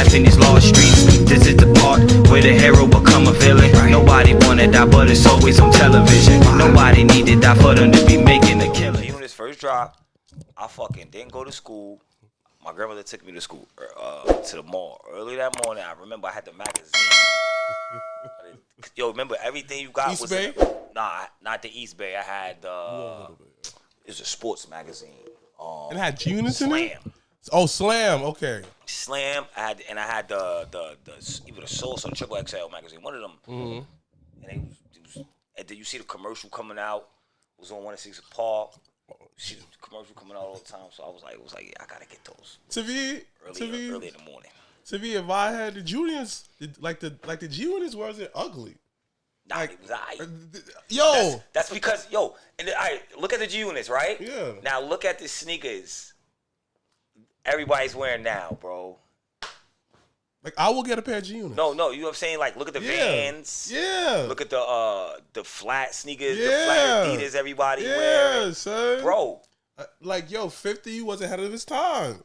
life in these lost streets. This is the part where the hero become a villain. Nobody wanna die, but it's always on television. Nobody need to die for them to be making a killing. When this first drop, I fucking didn't go to school. My grandmother took me to school, to the mall. Early that morning, I remember I had the magazine. Yo, remember everything you got East was Bay? Nah, not the East Bay. I had it was a sports magazine. It had G-Units in it? Slam. Oh, Slam. Okay. Slam. I had the either the Source or the Triple XL magazine. One of them. Mm-hmm. And then you see the commercial coming out. It was on 106 Park. You see the commercial coming out all the time. So I was like, yeah, I gotta get those. Early in the morning. To me, if I had the Juniors, like the G-Units wasn't ugly. Nah, it was alright. Yo, that's because and look at the G Units, right? Yeah. Now look at the sneakers. Everybody's wearing now, bro. Like I will get a pair of G-Units. No, you know what I'm saying? Like look at the Vans. Yeah. Look at the flat sneakers, the flat Adidas. Everybody wearing, son. bro. Like 50 was ahead of his time.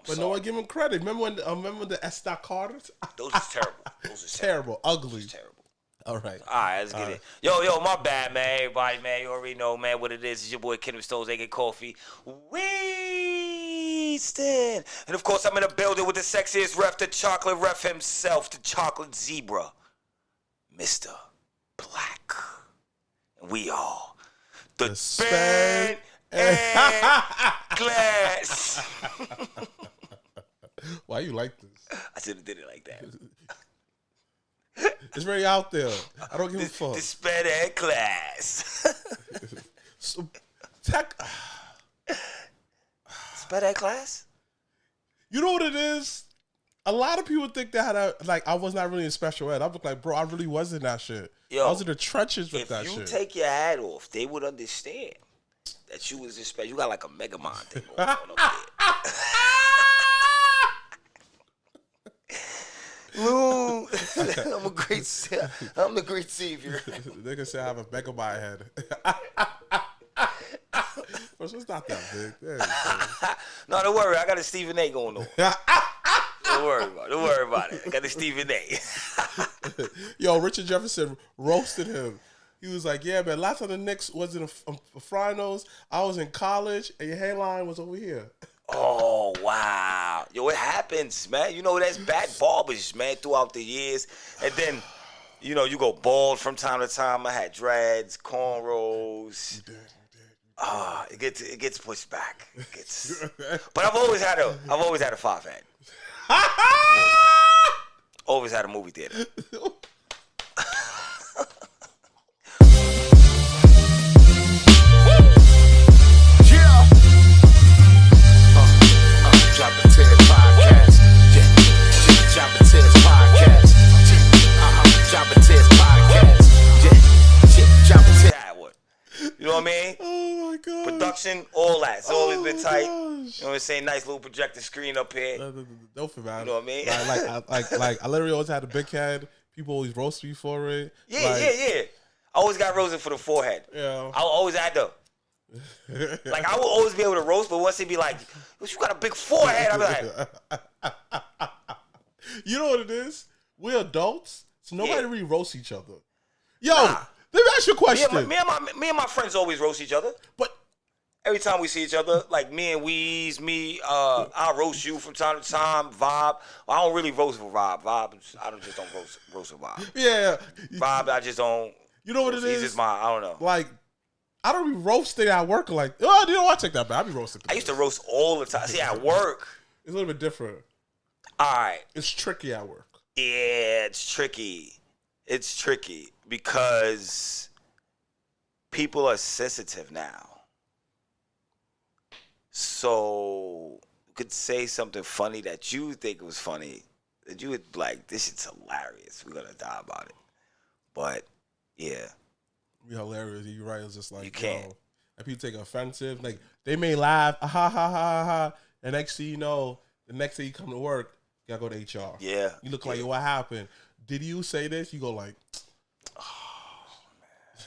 But sorry. no one give him credit. Remember the Estacards? Those are terrible. Those are terrible. Ugly. Those are terrible. All right. All right, let's get it. Yo, my bad, man. Everybody, man, you already know, man, what it is. It's your boy, Kenneth Stones, aka Kofi. Weedston. And, of course, I'm in the building with the sexiest ref, the chocolate ref himself, the chocolate zebra, Mr. Black. And we are the sped and class. Why you like this? I should have did it like that. It's very out there. I don't give a fuck. The sped and class. Sped and class? You know what it is? A lot of people think that I was not really in special ed. I was like, bro, I really wasn't that shit. Yo, I was in the trenches with that shit. If you take your hat off, they would understand that you was in special. You got like a Mega Mind thing going on up there. Lou, I'm the great savior. Nigga said I have a Mega Mind head. But it's not that big. No, don't worry. I got a Stephen A going on. Don't worry about it. I got the Stephen A. Yo, Richard Jefferson roasted him. He was like, yeah, man, last time the Knicks was in a finals, I was in college, and your hairline was over here. Oh, wow. Yo, it happens, man. You know, there's bad barbers, man, throughout the years. And then, you know, you go bald from time to time. I had dreads, cornrows. You did. It gets pushed back. But I've always had a 5 head. Always had a movie theater. Drop a tear podcast. Drop a tears podcast. Drop a tears podcast. Drop a tears. You know what I mean? Oh my god. Production, all that. It's always been tight. Gosh. You know what I'm saying? Nice little projector screen up here. Don't feel bad. You know what I mean? Like I literally always had a big head. People always roast me for it. Yeah. I always got roasted for the forehead. Yeah. I always had to. Like, I will always be able to roast, but once they be like, you got a big forehead, I'll be like. You know what it is? We're adults, so nobody really roasts each other. Yo, let me ask you a question. Me and my friends always roast each other. But every time we see each other, like me and Weez, I'll roast you from time to time. Vibe. I don't really roast for Vibe. I just don't roast for Vibe. Yeah. Vibe, I just don't. You know what it is? He's just I don't know. Like, I don't be roasting at work. Like, oh, you know what? I take that back. I be roasting. I used to roast all the time. See, at work. It's a little bit different. All right. It's tricky at work. Yeah, it's tricky. It's tricky because people are sensitive now. So you could say something funny that you think was funny, that you would like, this shit's hilarious. We're going to die about it. But, yeah. Be hilarious. You're right. It's just like, you can't. And people take it offensive. Like, they may laugh, ha, ha, ha, ha, ha. And next thing you know, the next day you come to work, you gotta go to HR. Yeah. You look like, what happened? Did you say this? You go like, oh,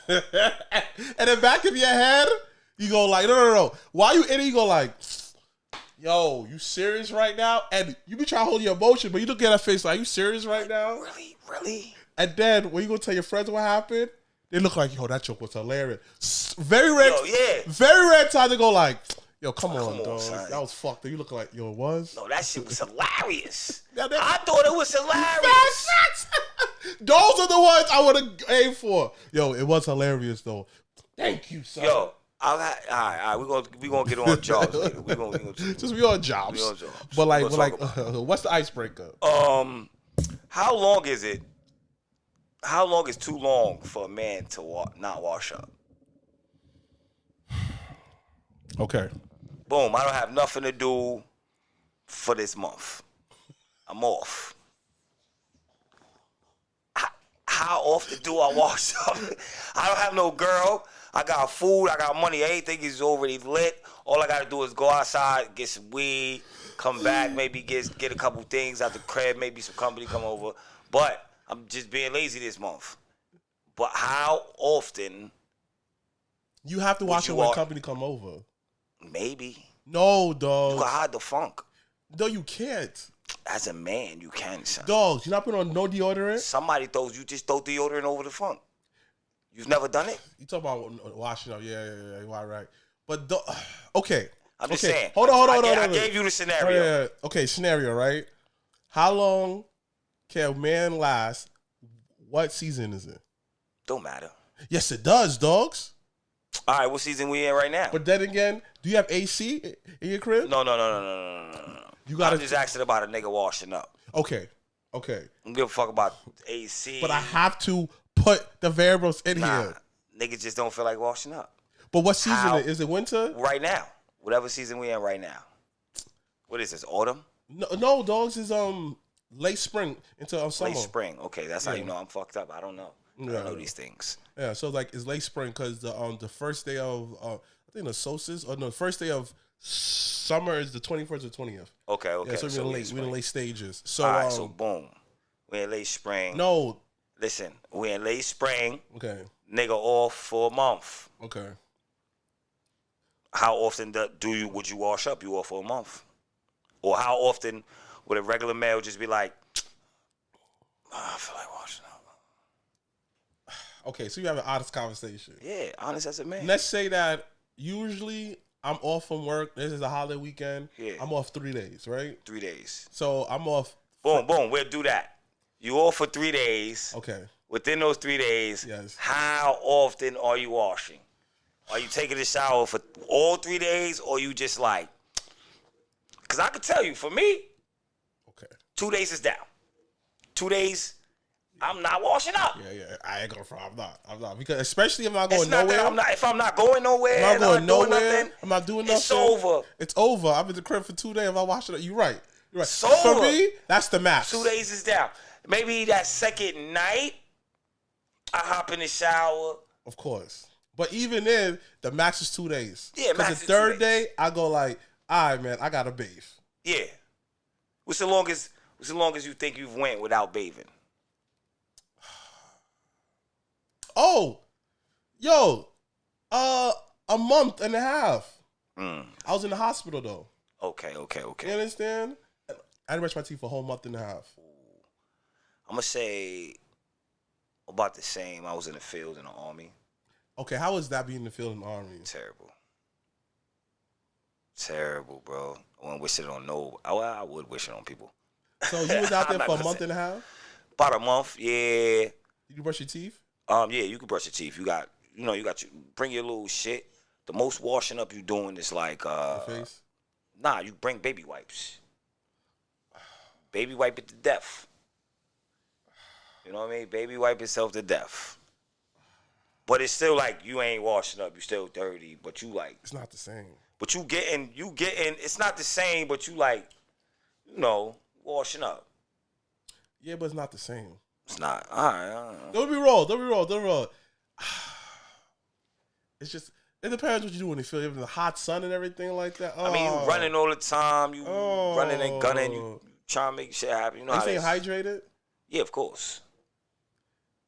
man. And then back of your head, you go like, no. While you in it, you go like, yo, you serious right now? And you be trying to hold your emotion, but you look at that face like, you serious right now? Really? And then when you go tell your friends what happened, they look like, yo, that joke was hilarious. Very rare, very rare time to go like, yo, come on, dog. Son. That was fucked up. You look like, yo, it was? No, that shit was hilarious. Yeah, I thought it was hilarious. Those are the ones I would have aimed for. Yo, it was hilarious though. Thank you, son. Yo, all right. We gonna get on jobs later. We gonna just be on jobs. We on jobs. But what's the icebreaker? How long is it? How long is too long for a man to not wash up? Okay. Boom. I don't have nothing to do for this month. I'm off. How often do I wash up? I don't have no girl. I got food. I got money. Everything is already lit. All I got to do is go outside, get some weed, come back, maybe get a couple things out the crib, maybe some company come over. But I'm just being lazy this month. But how often? You have to watch it when company come over. Maybe. No, dog. You can hide the funk. No, you can't. As a man, you can, son. Dogs, you're not putting on no deodorant? Somebody you just throw deodorant over the funk. You've never done it? You talk about washing up. Yeah. You are right. But, okay. I'm just saying. Hold on. I gave you the scenario. Yeah. Okay, scenario, right? How long can a man last? What season is it? Don't matter. Yes, it does, dogs. All right, what season we in right now? But then again, do you have AC in your crib? No. I'm just asking about a nigga washing up. Okay. I don't give a fuck about AC. But I have to put the variables in here. Niggas just don't feel like washing up. But what season is it? Winter? Right now. Whatever season we in right now. What is this, autumn? No, dogs is late spring into summer. Late spring. Okay, that's how you know I'm fucked up. I don't know. I don't know these things. Yeah, so like it's late spring because the first day of I think the solstice or no, the first day of summer is the 21st or 20th. Okay. Yeah, so we're in late stages. So all right, so boom, we're in late spring. No, listen, we're in late spring. Okay, nigga off for a month. Okay. How often would you wash up? You off for a month, or how often would a regular male just be like, I feel like washing up? Okay, so you have an honest conversation. Yeah, honest as a man. Let's say that usually I'm off from work. This is a holiday weekend. Yeah. I'm off 3 days, right? 3 days. So I'm off. Boom. We'll do that. You off for 3 days. Okay. Within those 3 days, yes. How often are you washing? Are you taking a shower for all 3 days, or you just like? Because I could tell you, for me, okay, 2 days is down. 2 days, I'm not washing up. Yeah. I ain't going for. I'm not because especially if I'm not going nowhere. If I'm not going nowhere, I'm not going nowhere. Nothing, I'm not doing nothing. It's over. It's over. I'm in the crib for 2 days. If I wash it up, you're right. It's over. For me, that's the max. 2 days is down. Maybe that second night, I hop in the shower. Of course. But even then, the max is 2 days. Yeah, because the third day, I go like, all right, man, I got to bathe. Yeah. What's the longest you think you've went without bathing? Oh, yo, a month and a half. I was in the hospital though. Okay. You understand? I didn't brush my teeth for a whole month and a half. I'm gonna say about the same. I was in the field in the army. Okay, how was that being in the field in the army? Terrible, bro. I wouldn't wish it on no. I would wish it on people. So you was out there for a month and a half? About a month, yeah. Did you brush your teeth? Yeah, you can brush your teeth. You got bring your little shit. The most washing up you doing is like face? Nah, you bring baby wipes. Baby wipe it to death. You know what I mean? Baby wipe itself to death. But it's still like you ain't washing up. You still dirty, but you like. It's not the same. But you getting. It's not the same, but you like, washing up. Yeah, but it's not the same. It's not. All right. Don't be wrong. It's just, it depends what you do when you feel in the hot sun and everything like that. I mean, you running all the time. You running and gunning. You trying to make shit happen. You know how you stay hydrated? Yeah, of course.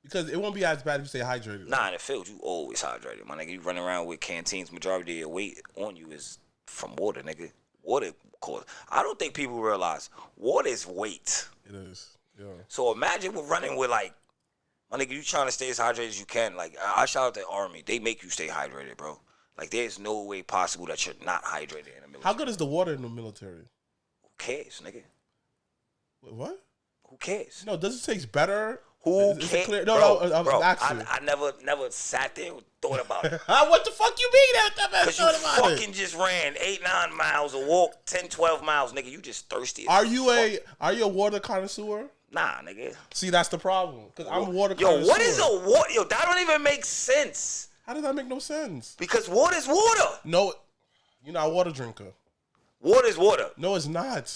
Because it won't be as bad if you stay hydrated. Nah, in the field, you always hydrated. My nigga, you running around with canteens. Majority of your weight on you is from water, nigga. water costs. I don't think people realize water is weight. It is. Yeah. So imagine we're running with like, my nigga, you trying to stay as hydrated as you can. Like, I shout out the Army. They make you stay hydrated, bro. Like, there's no way possible that you're not hydrated in the military. How good is the water in the military? Who cares, nigga? Wait, what? Who cares? No, does it taste better? Who Is it cares? clear? No, bro, I was bro, asking. I never sat there and thought about it. What the fuck you mean that man Because you thought about fucking it? just ran 8-9 miles or walked 10-12 miles, nigga. You just thirsty. Are you a water connoisseur? Nah, nigga. See, that's the problem. Because I'm a water Yo, connoisseur. what is a water? Yo, that don't even make sense. How does that make no sense? Because water is water. No, you're not a water drinker. Water is water. No, it's not.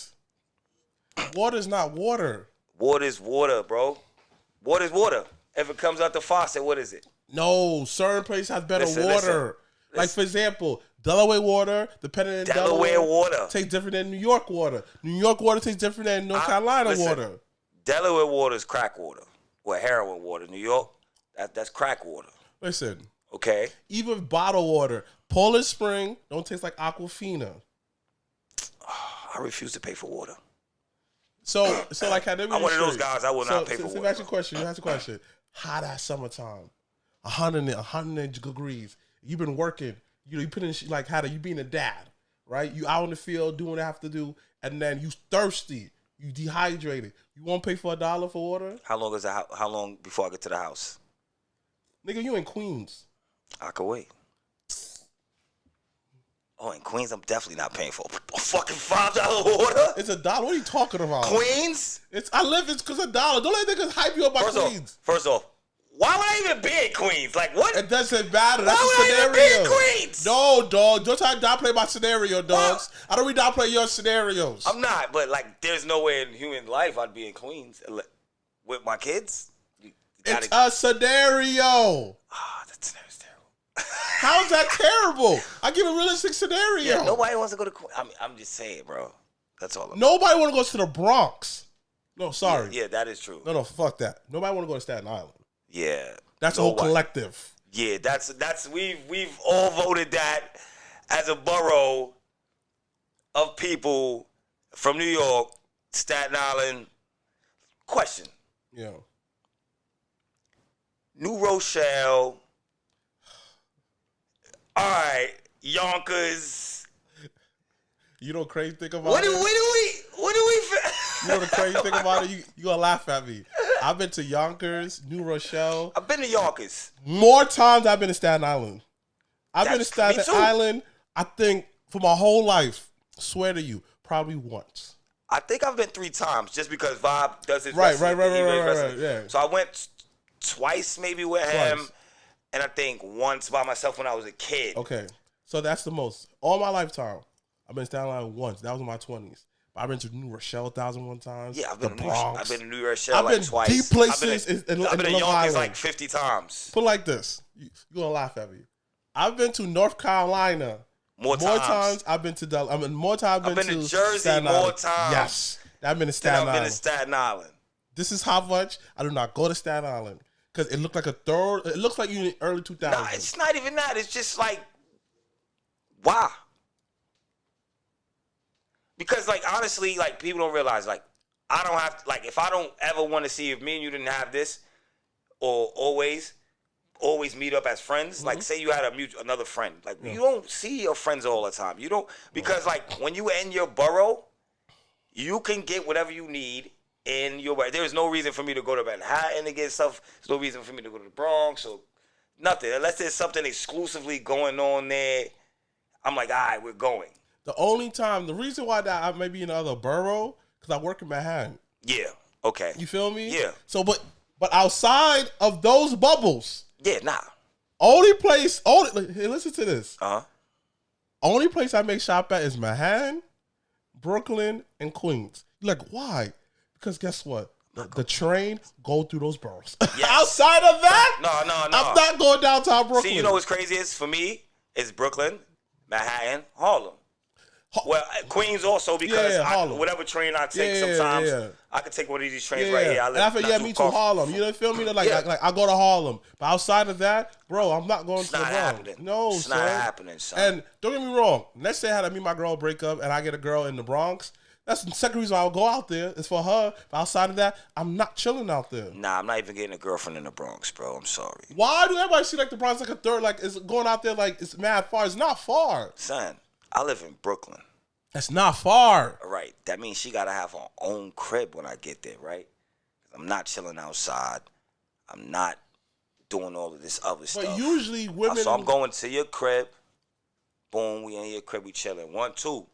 Water is not water. Water is water, bro. Water is water. If it comes out the faucet, what is it? No, certain places have better Listen, water. Like, for example, Delaware water, depending on Delaware water. tastes different than New York water. New York water tastes different than North Carolina listen, water. Delaware water is crack water. Or heroin water. New York, that's crack water. Listen, Okay? even bottled water, Poland Spring don't taste like Aquafina. I refuse to pay for water. So like, I'm I'm one of those guys, I will not pay for so water. ask you a question. Hot ass summertime, 100 degrees. You've been working. You put in like you being a dad, right? You out in the field doing what you have to do, and then you thirsty, you dehydrated. You won't pay for $1 for water, How long before I get to the house? nigga? You in Queens? I could wait. Oh, in Queens, I'm definitely not paying for a fucking $5 water. It's $1. What are you talking about? Queens? I live. It's because $1. Don't let niggas hype you up by Queens. First off, why would I even be in Queens? Like, what? It doesn't matter. That's Why a would I even scenario. be in Queens? No, dog. Don't try to downplay my scenario, dogs. I don't downplay your scenarios. I'm not, but like, there's no way in human life I'd be in Queens with my kids. It's a scenario. That scenario's terrible. How's that terrible? I give a realistic scenario. Yeah, nobody wants to go to Queens. I'm just saying, bro. That's all. Nobody want to go to the Bronx. No, sorry. Yeah, that is true. No, fuck that. Nobody want to go to Staten Island. Yeah. That's a whole collective. Yeah, that's we've all voted that as a borough of people from New York, Staten Island. Question. Yeah. New Rochelle. All right, Yonkers. You know the crazy thing about What it? do we? You know the crazy thing about it? You gonna laugh at me. I've been to Yonkers, New Rochelle. I've been to Yonkers. More times I've been to Staten Island. I've been to That's me Staten too. Island, I think, for my whole life. Swear to you, probably once. I think I've been 3 times just because Vibe does his Right, wrestling, right, he does right, wrestling. yeah. So I went twice maybe with him, Twice. and I think once by myself when I was a kid. Okay, so that's the most. All my lifetime, I've been to Staten Island once. That was in my 20s. But I've been to New Rochelle 1,001 times. Yeah, I've been the to Bronx. I've been to New Rochelle I've like been twice. deep places I've in been to Long Yonkers Island. like 50 times. Put it like this. You're going to laugh at me. I've been to North Carolina. More times. I've been to more times I've been to Jersey Staten more Island. times. Yes. I've been to Then Staten I've been Island. to Staten Island. This is how much I do not go to Staten Island. Because it looked like it looks like you in the early 2000s. Nah, it's not even that. It's just like, why? Because like honestly, like people don't realize like I don't have like if I don't ever want to see if me and you didn't have this or always meet up as friends. Like say you had another friend. Like you don't see your friends all the time. You don't because like when you in your borough, you can get whatever you need in your borough. There's no reason for me to go to Manhattan to get stuff. There's no reason for me to go to the Bronx or nothing. Unless there's something exclusively going on there. I'm like, all right, we're going. The reason why that I may be in another borough, because I work in Manhattan. Yeah. Okay. You feel me? Yeah. So, but outside of those bubbles, Yeah, nah. hey, listen to this. Uh-huh. Only place I make shop at is Manhattan, Brooklyn, and Queens. You're like, why? Because guess what? The train go through those boroughs. Yes. Outside of that, No. I'm not going downtown Brooklyn. See, you know what's crazy is? For me, it's Brooklyn, Manhattan, Harlem. Well, Queens also because Harlem. whatever train I take, Yeah, sometimes yeah. I could take one of these trains right here. I And I feel, not me too, Harlem. You know, feel me? Like, Yeah. like I go to Harlem, but outside of that, bro, I'm not going It's to the not Bronx. happening. No, It's son. not happening, son. And don't get me wrong. Let's say I had to meet my girl, break up, and I get a girl in the Bronx. That's the second reason I'll go out there. It's for her. But outside of that, I'm not chilling out there. Nah, I'm not even getting a girlfriend in the Bronx, bro. I'm sorry. Why do everybody see like the Bronx like a third? Like it's going out there like it's mad far. It's not far. Son, I live in Brooklyn. It's not far. All right. That means she got to have her own crib when I get there, right? I'm not chilling outside. I'm not doing all of this other stuff. But usually women. So I'm going to your crib. Boom, we in your crib, we chilling. 1, 2.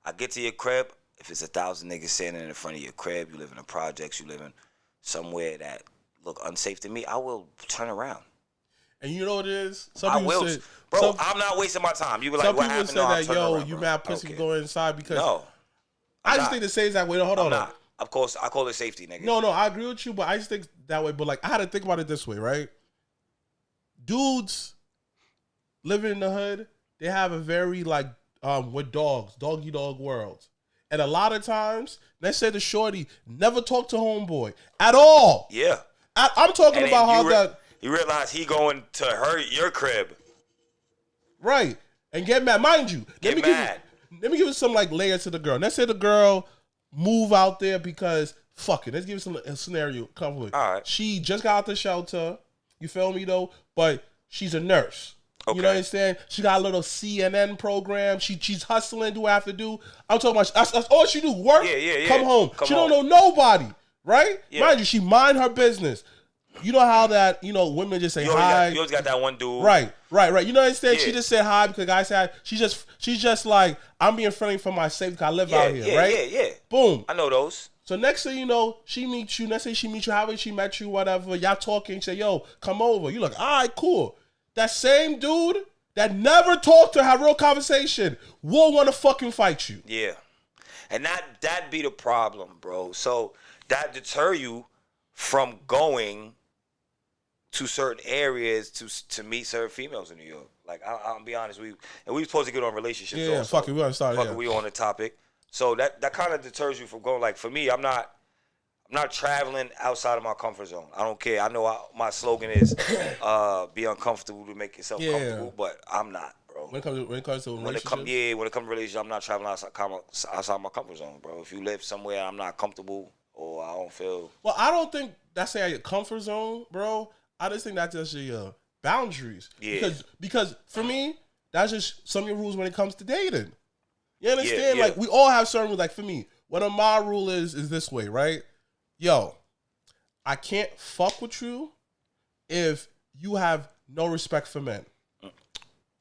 I get to your crib. If it's 1,000 niggas standing in front of your crib, you live in the projects, you live in somewhere that look unsafe to me, I will turn around. And you know what it is? Some I people will. say, Bro, I'm not wasting my time. You be like, some what people happened? say No, I'm that, turning yo, around, you bro. mad pussy Okay. going inside because. No. I I'm just not. think it says that way. Hold I'm on. not. Of course, I call it safety, nigga. No, I agree with you, but I just think that way. But like, I had to think about it this way, right? Dudes living in the hood, they have a very like with dogs, doggy dog worlds, and a lot of times, let's say the shorty never talked to homeboy at all. Yeah. I'm talking And about then how that you realize he going to your crib. right and get mad. Mind you, Get mad. Let me give you some like layers to the girl. Let's say the girl move out there because fuck it. Let's give you a scenario. Comfortably. All right. She just got out the shelter. You feel me though? But she's a nurse. Okay. You know what I'm saying? She got a little CNN program. She's hustling. Do what I have to do. I'm talking about that's all she do. Work. Yeah. Come home. Come she home. don't know nobody. Right? Yeah. Mind you, she mind her business. You know how that women just say You hi. always got that one dude. Right. You know what I'm saying? Yeah. She just said hi because the guy said she's just like, I'm being friendly for my safety because I live out here, right? Yeah. Boom. I know those. So next thing you know, she meets you. Let's say she meets you, however she met you, whatever. Y'all talking, say, yo, come over. You like, all right, cool. That same dude that never talked to her, have real conversation, will want to fucking fight you. Yeah. And that'd be the problem, bro. So that deter you from going to certain areas to meet certain females in New York. Like I'll be honest, we supposed to get on relationships. Yeah, also. fuck it, we gotta start. Fuck Yeah. it, we on the topic. So that kind of deters you from going. Like for me, I'm not traveling outside of my comfort zone. I don't care. I know my slogan is be uncomfortable to make yourself comfortable, but I'm not, bro. When it comes to relationships, When it comes to relationship, I'm not traveling outside my comfort zone, bro. If you live somewhere I'm not comfortable or I don't feel. Well, I don't think that's your comfort zone, bro. I just think that's just your boundaries. Yeah. Because for me, that's just some of your rules when it comes to dating. You understand? Yeah. Like we all have certain rules. Like for me, one of my rule is this way, right? Yo, I can't fuck with you if you have no respect for men.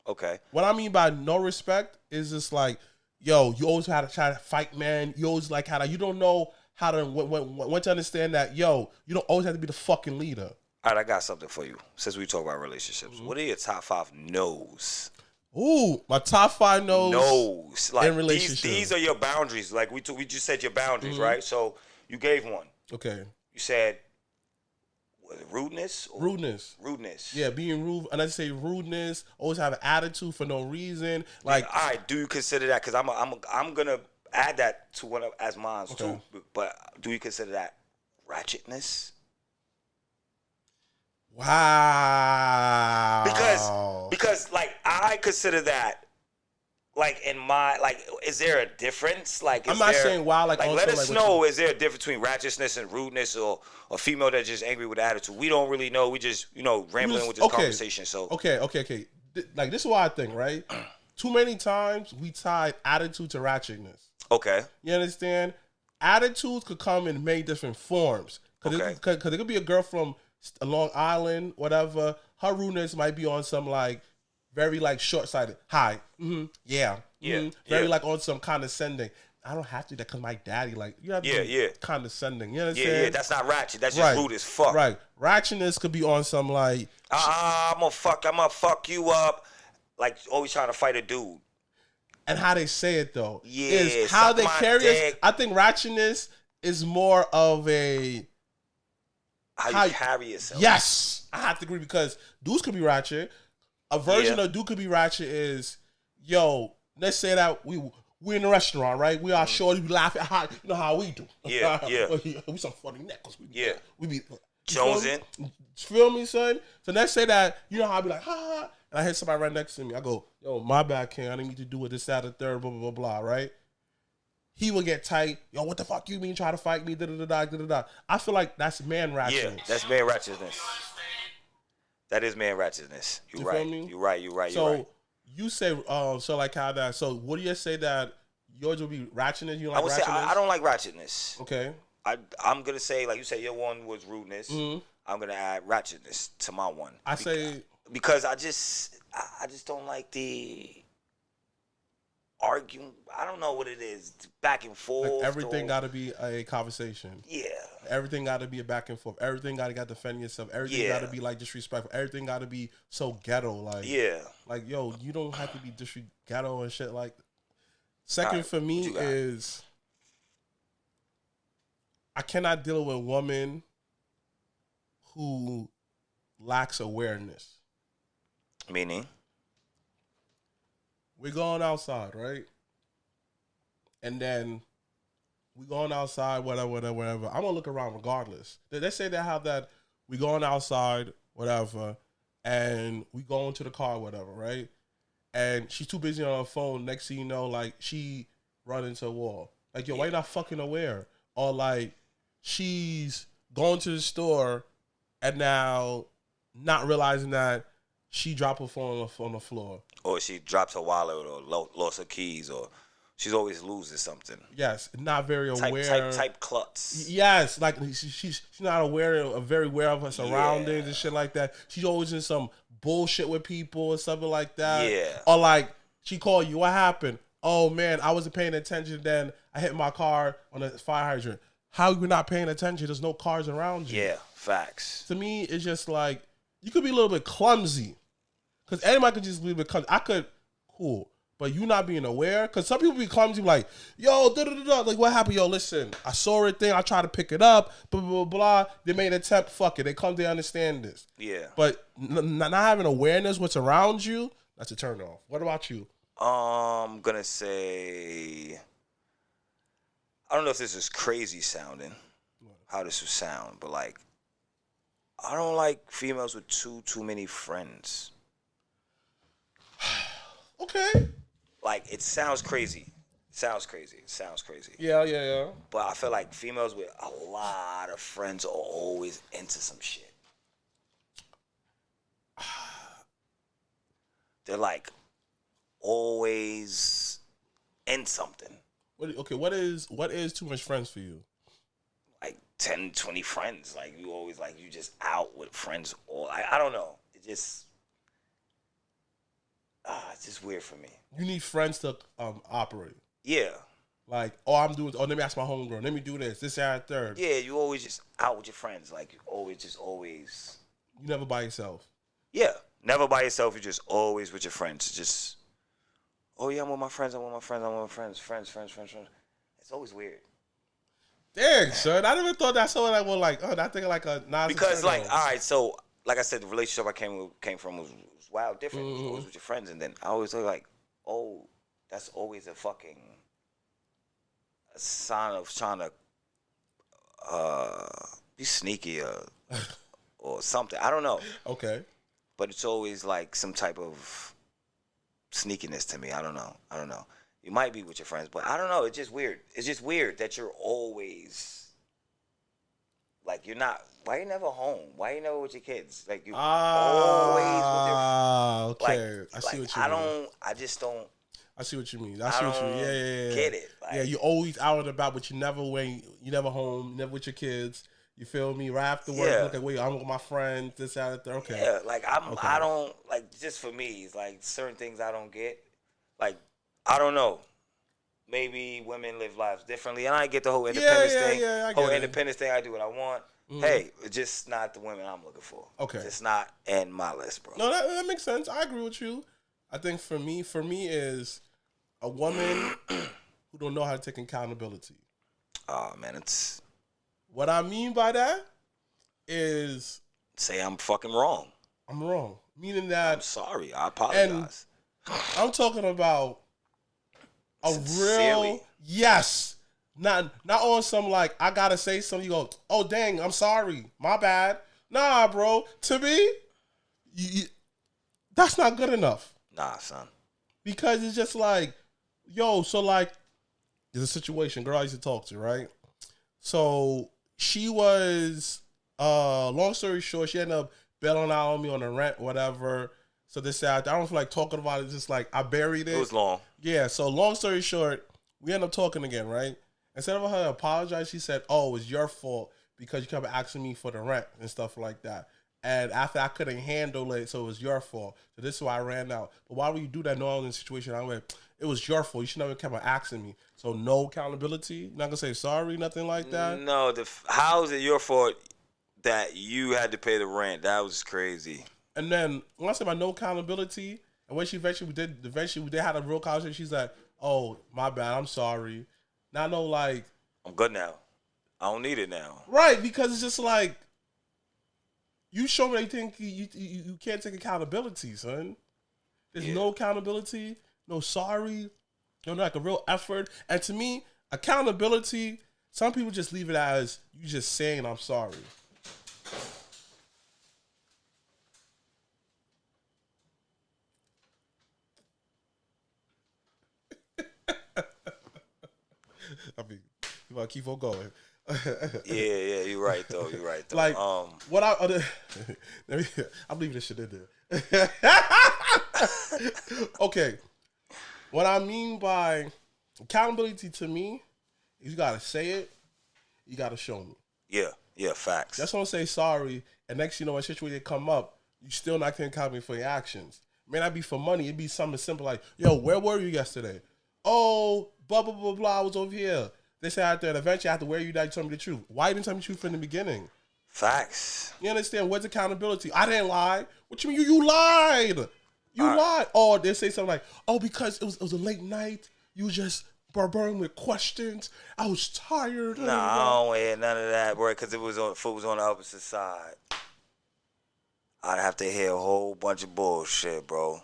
Okay. What I mean by no respect is just like, yo, you always have to try to fight, man. You always like you don't know how to when to understand that, yo, you don't always have to be the fucking leader. All right, I got something for you. Since we talk about relationships, what are your top 5 no's? Ooh, my top 5 no's. No's. Like in relationships. These are your boundaries. Like we just said your boundaries, right? So you gave one. Okay. You said was it rudeness? Rudeness. Yeah, being rude. And I say rudeness. Always have an attitude for no reason. Like, all right, do you consider that? Because I'm gonna add that to one as mine too. But do you consider that ratchetness? wow. Because like I consider that like in my is there a difference? Like I'm not saying wow. Like let us like know. Is there a difference between ratchetness and rudeness, or a female that's just angry with attitude? We don't really know. We just rambling with this conversation. So okay. Like this is what I think, right? Too many times we tie attitude to ratchetness. okay, You understand? Attitudes could come in many different forms. Because it could be a girl from Long Island, whatever. Her rudeness might be on some like very like short-sighted. Hi. Mm-hmm. Yeah. Mm-hmm. Very like on some condescending. I don't have to do that because my daddy like you have to be condescending. You understand? yeah. That's not ratchet. That's just rude as fuck. Right. Ratchetness could be on some like I'm gonna fuck you up. Like always trying to fight a dude. And how they say it though. Yeah. Is how suck they my carry dick. it. I think ratchetness is more of a How you carry yourself. Yes, I have to agree because dudes could be ratchet. A version of dude could be ratchet is, yo, let's say that we we in a restaurant, right? We are shorty, we laugh at how you know how we do. Yeah, yeah. We some funny neckles. Yeah. We be Jonesing. Feel me, son? So let's say that, you know how I be like, ha, ha, and I hit somebody right next to me. I go, yo, my bad, King. I didn't mean to do it this, that, or third, blah, blah, blah, blah, right? He will get tight. Yo, what the fuck you mean try to fight me? Da, da, da, da, da, da. I feel like that's man ratchetness. Yeah, that's man ratchetness. That is man ratchetness. You're You right. feel me? You're right. You're right. So You're right. you say, so like how that, so what do you say that yours will be ratchetness? You don't I like would say ratchetness? I don't like ratchetness. Okay. I'm gonna say, like you said, your one was rudeness. I'm gonna add ratchetness to my one. I say because I just don't like the arguing. I don't know what it is, back and forth. like everything got to be a conversation. Yeah. Everything got to be a back and forth. Everything got to defend yourself. Everything got to be like disrespectful. Everything got to be so ghetto. Like like yo, you don't have to be ghetto and shit. Like second right, for me is I cannot deal with a woman who lacks awareness. Meaning? We're going outside, right? And then we going outside, whatever. I'm gonna look around regardless. They say they have that we going outside, whatever, and we go into the car, whatever, right? And she's too busy on her phone. Next thing you know, like she run into a wall. Like, yo, why you not fucking aware? Or like she's going to the store and now not realizing that she dropped her phone on the floor. Or she drops her wallet or lost her keys, or she's always losing something. Yes, not very aware. Type klutz. Yes, like she's not very aware of her surroundings and shit like that. She's always in some bullshit with people or something like that. Yeah. Or like she called you, what happened? Oh man, I wasn't paying attention. Then I hit my car on a fire hydrant. How you not paying attention? There's no cars around you. Yeah, facts. To me, it's just like you could be a little bit clumsy. Because anybody could just be a bit clumsy. I could, cool. But you not being aware. Because some people be clumsy like, yo, da-da-da-da. Like, what happened? Yo, listen, I saw a thing. I tried to pick it up. Blah, blah, blah. They made an attempt. Fuck it. They come to understand this. Yeah. But not having awareness what's around you, that's a turn off. What about you? I'm going to say, I don't know if this is crazy sounding, how this would sound. But, like, I don't like females with too many friends. Okay. Like, it sounds crazy. Yeah. But I feel like females with a lot of friends are always into some shit. They're like always in something. What is too much friends for you? Like 10, 20 friends. Like you always like you just out with friends. Or I don't know. It's just weird for me. You need friends to operate. Yeah. Like, let me ask my homegirl. Let me do this, that, third. Yeah, you always just out with your friends. Like, you always. You never by yourself. Yeah. Never by yourself. You're just always with your friends. Just, oh, yeah, I'm with my friends. Friends. It's always weird. Dang, son. I never thought that someone that was like, that thing like a nonsense. Because, like, all right, so, like I said, the relationship I came from was wild different. Mm-hmm. It was always with your friends. And then I always thought, like, oh, that's always a sign of trying to be sneaky or something. I don't know. Okay. But it's always like some type of sneakiness to me. I don't know. You might be with your friends, but I don't know. It's just weird. It's just weird that you're always like you're not. Why you never home? Why you never with your kids? Like you always with your. Okay. Like, I see what you mean. I just don't. I see what you mean. Yeah. Get it? Like, yeah, you always out and about, but you never home, you never with your kids. You feel me? Right after work, look at wait, I'm with my friends. This, that, that. Okay. Yeah, like I don't like. Just for me, it's like certain things I don't get. Like I don't know. Maybe women live lives differently, and I get the whole independence thing. Yeah, I get it. Independence thing. I do what I want. Mm-hmm. Hey, it's just not the women I'm looking for. Okay. It's not in my list, bro. No, that makes sense. I agree with you. I think for me is a woman who don't know how to take accountability. Oh man, it's what I mean by that is say I'm fucking wrong. I'm wrong. Meaning that I'm sorry. I apologize. I'm talking about A real Sincerely. yes. Not on some like I gotta say something. You go, oh dang, I'm sorry, my bad. Nah, bro. To me, that's not good enough. Nah, son. Because it's just like, yo, so like, there's a situation, girl I used to talk to, right? So she was, long story short, she ended up bailing out on me on the rent, whatever. So this I don't feel like talking about it. Just like I buried it. It was long. Yeah. So long story short, we end up talking again, right? Instead of her apologize, she said, "Oh, it was your fault because you kept asking me for the rent and stuff like that." And after I couldn't handle it, so it was your fault. So this is why I ran out. But why would you do that knowing in the situation? I went, it was your fault. You should never kept on asking me. So no accountability. You're not gonna say sorry, nothing like that. No, how is it your fault that you had to pay the rent? That was crazy. And then when I said about no accountability, and when she eventually we did have a real conversation. She's like, "Oh, my bad. I'm sorry." Now I know, like, I'm good now. I don't need it now. right? Because it's just like you show me they think you can't take accountability, son. There's no accountability, no sorry, no like a real effort. And to me, accountability, some people just leave it as you just saying I'm sorry. I mean, you gotta keep on going. Yeah, you're right though. Like what I I'm leaving this shit in there. Okay, what I mean by accountability to me, you gotta say it, you gotta show me. Yeah, facts. That's when I say sorry, and next you know when a situation come up, you still not taking accountability for your actions. It may not be for money, it'd be something simple like, yo, where were you yesterday? Oh, blah blah blah blah, I was over here. They say out there, and eventually after where you died, you told me the truth. Why you didn't tell me the truth from the beginning? Facts. You understand? Where's accountability? I didn't lie. What you mean? You lied. You lied. Or they say something like, oh, because it was a late night. You just barbering with questions. I was tired. Nah, I don't want to hear none of that, bro, because foot was on the opposite side. I'd have to hear a whole bunch of bullshit, bro.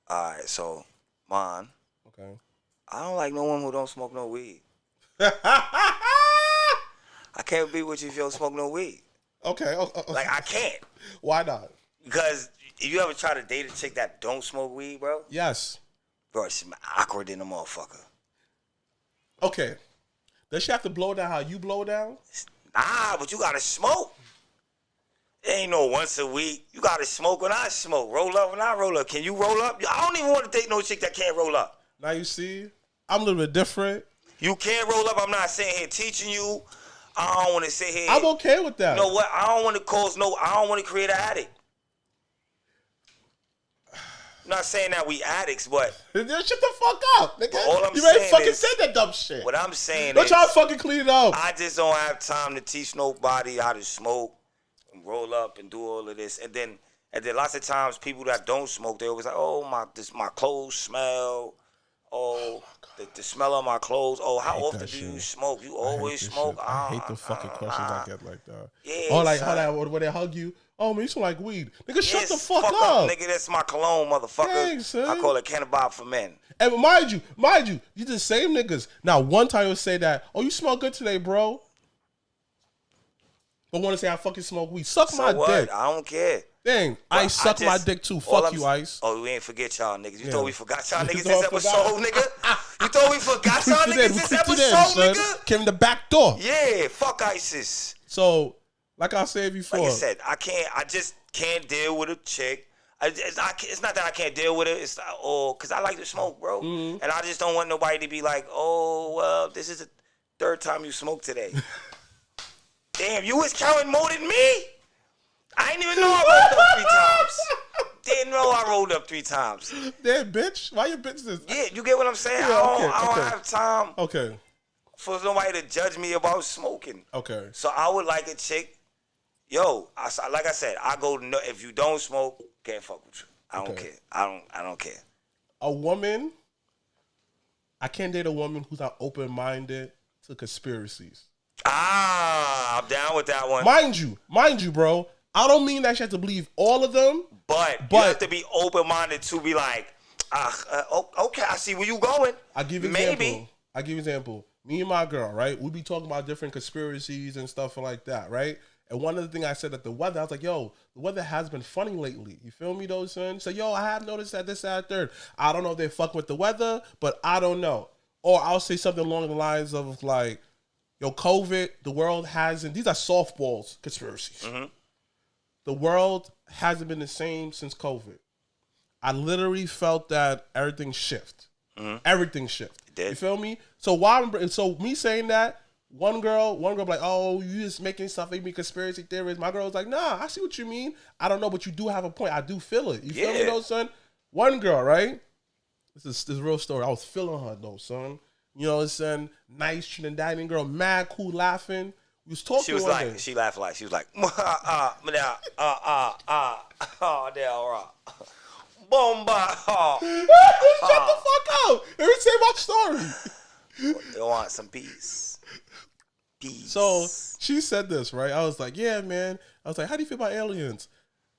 All right, so, mine. Okay. I don't like no one who don't smoke no weed. I can't be with you if you don't smoke no weed. Okay. Like, I can't. Why not? Because if you ever try to date a chick that don't smoke weed, bro, Yes. bro, she's awkward in a motherfucker. Okay. Does she have to blow down how you blow down? Nah, but you gotta smoke. It ain't no once a week. You gotta smoke when I smoke. Roll up when I roll up. Can you roll up? I don't even want to date no chick that can't roll up. Now you see, I'm a little bit different. You can't roll up. I'm not sitting here teaching you. I don't want to sit here. I'm okay with that. You know what? I don't want to I don't want to create an addict. I'm not saying that we addicts, but Shut the fuck up, nigga. all I'm you already saying fucking is- said that dumb shit. what I'm saying Don't is, try to fucking clean it up. I just don't have time to teach nobody how to smoke and roll up and do all of this. And then lots of times people that don't smoke, they always like, oh my clothes smell. Oh, the smell of my clothes. Oh, how often do you smoke? You always smoke. I hate the fucking questions I get like that. Yeah, or like, son. when they hug you, oh man, you smell like weed. Nigga, shut Yes, the fuck up. nigga. That's my cologne, motherfucker. Dang, son. I call it Cannabis for men. And mind you, you the same niggas. Now, one time you'll say that, oh, you smell good today, bro. But want to say I fucking smoke weed. Suck So my what? dick. I don't care. Dang, Ice suck my dick too. Fuck you, Ice. Oh, we ain't forget y'all niggas. You Yeah. thought we forgot y'all niggas thought this I episode, nigga? You thought we forgot y'all niggas this episode, nigga? Came in the back door. Yeah, fuck ISIS. So, like I said before. Like I said, I just can't deal with a chick. It's not that I can't deal with it. It's because I like to smoke, bro. Mm-hmm. And I just don't want nobody to be like, oh, well, this is the third time you smoked today. Damn, you was counting more than me? I didn't even know I rolled up 3 times. Didn't know I rolled up 3 times. Damn, bitch. Why you bitch this? Yeah, you get what I'm saying? Yeah, I don't have time Okay. for somebody to judge me about smoking. Okay. So I would like a chick. Yo, like I said, I go to if you don't smoke, can't fuck with you. I don't care. I don't care. A woman, I can't date a woman who's not open-minded to conspiracies. I'm down with that one. Mind you, bro. I don't mean that you have to believe all of them. But you have to be open-minded to be like, Okay, I see where you going. I give you Maybe. example. Me and my girl, right? We be talking about different conspiracies and stuff like that, right? And one of the things I said that the weather, I was like, yo, the weather has been funny lately. You feel me, though, son? So, yo, I have noticed that this, that, third. I don't know if they fuck with the weather, but I don't know. Or I'll say something along the lines of like, yo, COVID, the world hasn't, these are softballs conspiracies. Mm-hmm. The world hasn't been the same since COVID. I literally felt that everything shift. Mm-hmm. Everything shift. It did. You feel me? So me saying that, one girl be like, oh, you just making stuff, making conspiracy theories. My girl was like, nah, I see what you mean. I don't know, but you do have a point. I do feel it. You feel me, though, son? One girl, right? This is a real story. I was feeling her, though, son. You know what I'm saying? Nice Trinidadian girl, mad cool, laughing. We was talking. She was like, day. She laughed like, she was like, Bomba. Shut the fuck up. Let me say my story. They want some peace. Peace. So she said this, right? I was like, yeah, man. I was like, how do you feel about aliens?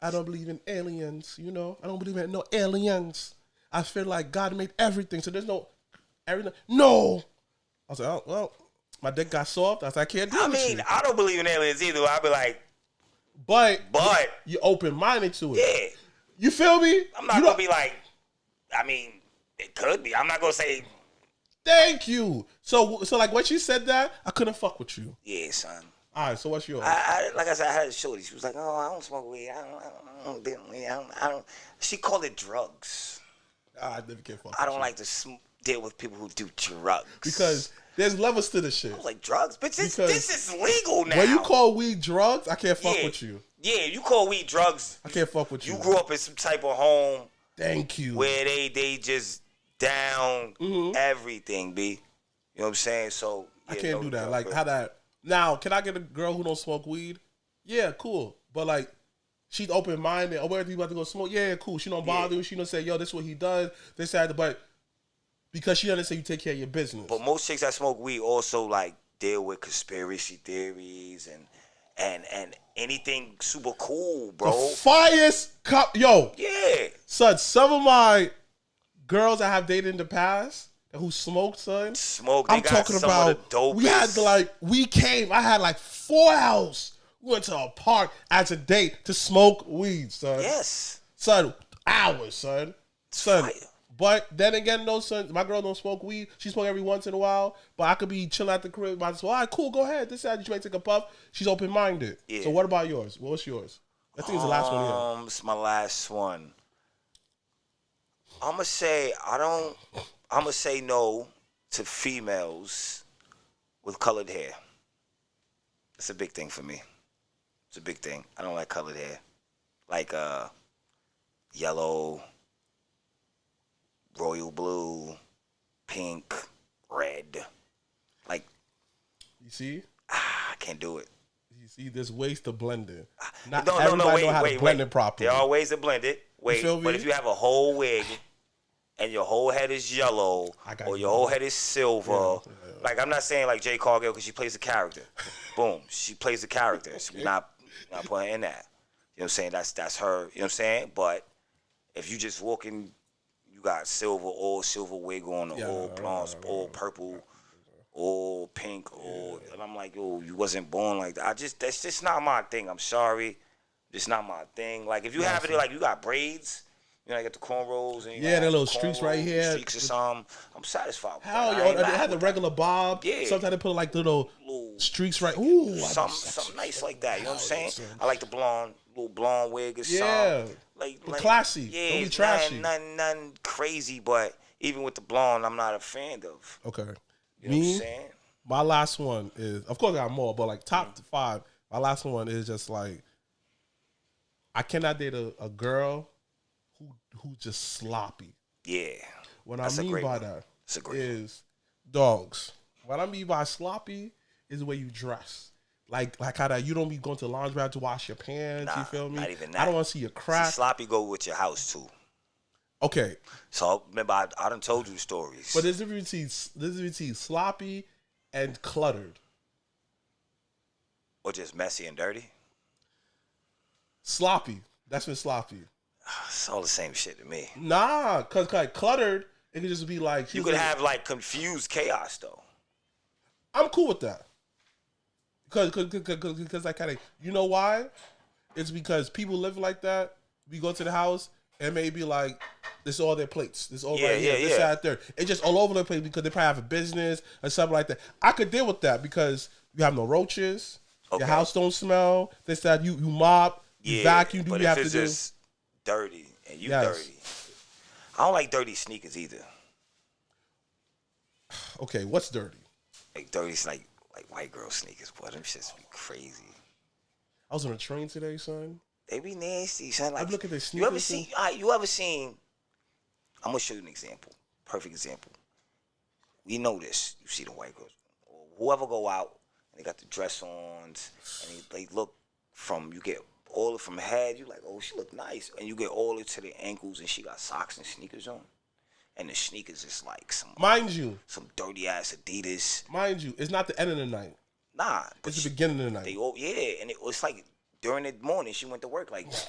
I don't believe in aliens, you know? I don't believe in no aliens. I feel like God made everything, so there's no everything. No. I was like, oh, well, my dick got soft. I was like, I can't do it. I mean, I don't believe in aliens either. I'd be like, but you open-minded to it. Yeah. You feel me? I'm not going to be like, I mean, it could be. I'm not going to say. Thank you. So like when she said that, I couldn't fuck with you. Yeah, son. All right, so what's yours? Like I said, I had a shorty. She was like, oh, I don't smoke weed. I don't. She called it drugs. I never can fuck I don't like to deal with people who do drugs. Because there's levels to this shit. I was like, drugs? Bitch, this is legal now. When you call weed drugs, I can't fuck with you. Yeah, you call weed drugs. I can't fuck with you. You grew up in some type of home. Thank you. Where they just down everything, B. You know what I'm saying? So yeah, I can't do that. Like how that. Now, can I get a girl who don't smoke weed? Yeah, cool. But like, she's open minded. Oh, where are you about to go smoke? Yeah, cool. She don't bother you. She don't say, yo, this is what he does. This, that, but because she understands you take care of your business. But most chicks that smoke weed also like deal with conspiracy theories and anything super cool, bro. The fire's cup, yo. Yeah. Son, some of my girls I have dated in the past who smoked, son. I'm talking about we had I had like 4 hours. We went to a park as a date to smoke weed, son. Yes. Son, hours, son. Son. Fire. But then again, no, son, my girl don't smoke weed. She smoke every once in a while. But I could be chilling at the crib. All right, cool, go ahead. This side, you might take a puff. She's open-minded. Yeah. So what about yours? What's yours? I think it's the last one here. It's my last one. I'ma say no to females with colored hair. It's a big thing for me. It's a big thing. I don't like colored hair. Like yellow, royal blue, pink, red. Like, you see? I can't do it. You see, there's ways to blend it. Wait, blend it properly. There are ways to blend it. Wait, but if you have a whole wig and your whole head is yellow or your whole head is silver, like I'm not saying like Jay Cargill because she plays a character. Boom, she plays a character. So we're not putting in that. You know what I'm saying? That's her. You know what I'm saying? But if you just walking, you got all silver wig on, all blonde, all purple, all pink, and I'm like, yo, you wasn't born like that. That's just not my thing. I'm sorry, it's not my thing. Like if you have it, like you got braids. You know, I got the cornrows and the little streaks right here. Streaks or something. I'm satisfied with that. Hell, yo, they had the regular bob. Yeah. Sometimes they put like little streaks right. Ooh, something nice like that. You know what I'm saying? I like the little blonde wig or something. Yeah. Like classy. Yeah. Don't be trashy. Nothing crazy, but even with the blonde, I'm not a fan of. Okay. You know what I'm saying? My last one is, of course, I got more, but like top 5. My last one is just like, I cannot date a girl who's just sloppy. Yeah. What I mean by that is dogs. What I mean by sloppy is the way you dress. Like how that you don't be going to the laundry to wash your pants. You feel me? Not even that. I don't want to see your crack. Sloppy go with your house too. Okay. So remember, I done told you stories. But there's a difference between sloppy and cluttered. Or just messy and dirty. Sloppy. That's been sloppy. It's all the same shit to me. Nah, cause like cluttered, it could just be like You could have like confused chaos though. I'm cool with that. Cause I kind of, you know why? It's because people live like that. We go to the house and maybe like this all their plates. This all right here. This out there. It's just all over the place because they probably have a business or something like that. I could deal with that because you have no roaches. Okay. Your house don't smell. This that you mop, you vacuum, do what you have to do. Just dirty and you dirty. I don't like dirty sneakers either. Okay, what's dirty? Like dirty, like white girl sneakers, boy. Them shits be crazy. I was on a train today, son. They be nasty, son. Like, I look at the sneakers. You ever seen? I'm gonna show you an example. Perfect example. We know this. You see the white girls, or whoever go out and they got the dress ons, and they look from you get all it from head. You like, oh, she look nice, and you get all it to the ankles, and she got socks and sneakers on. And the sneakers is like some dirty ass Adidas. Mind you, it's not the end of the night. Nah, it's the beginning of the night. And it was like during the morning she went to work like that.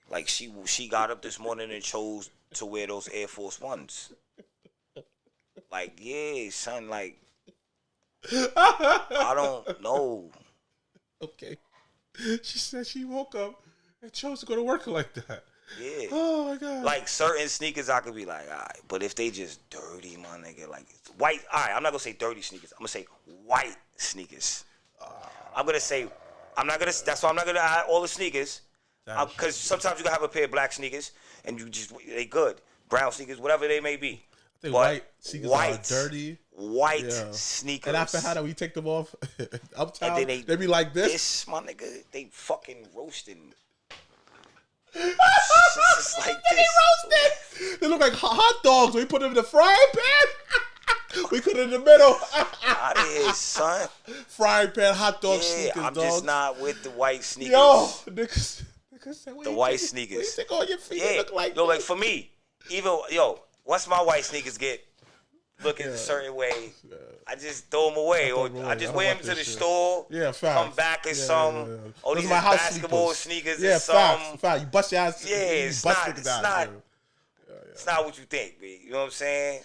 Like she got up this morning and chose to wear those Air Force Ones. Like, yeah, son, like I don't know. Okay. She said she woke up and chose to go to work like that. Yeah. Oh my God. Like certain sneakers I could be like, all right, but if they just dirty, my nigga, like white, all right, I'm not gonna say dirty sneakers. I'm gonna say white sneakers. That's why I'm not gonna add all the sneakers. Because sometimes you can have a pair of black sneakers and they good. Brown sneakers, whatever they may be. I think white sneakers are dirty. White sneakers. And after how do we take them off uptown? And they be like this. This, my nigga, they fucking roasting. It's like this. Roasted. They look like hot dogs. We put them in the frying pan. We put it in the middle. Out of here, son. Frying pan, hot dog sneakers, I'm dogs. just not with the white sneakers. Yo, niggas said, the white sneakers. What you think all your feet look like? Like for me, even once my white sneakers get looking a certain way, I just throw them away, or I just wear them to the store. Yeah, facts. Come back in some. Oh, these are basketball sneakers. Yeah, facts. You bust your ass. Yeah, it's not what you think, B. You know what I'm saying?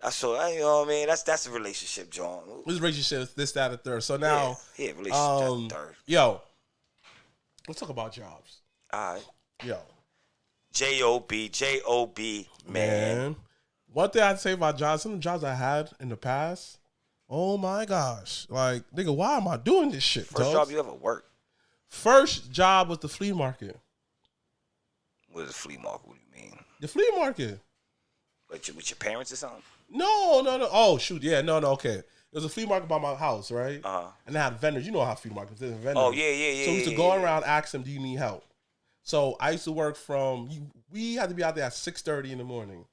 That's all. You know what I mean? That's a relationship, John. This relationship, this, that, and third. So now, relationship third. Yo, let's talk about jobs. All right. Yo. J-O-B, man. One thing I'd say about jobs, some of the jobs I had in the past, oh my gosh. Like, nigga, why am I doing this shit, First job you ever worked? First job was the flea market. What is the flea market? What do you mean? The flea market. With your parents or something? No. Oh, shoot. Yeah, no, okay. There was a flea market by my house, right? And they had vendors. You know how flea markets is. Vendors. Oh, yeah. So we used to go around, ask them, do you need help? So I used to work we had to be out there at 6:30 in the morning.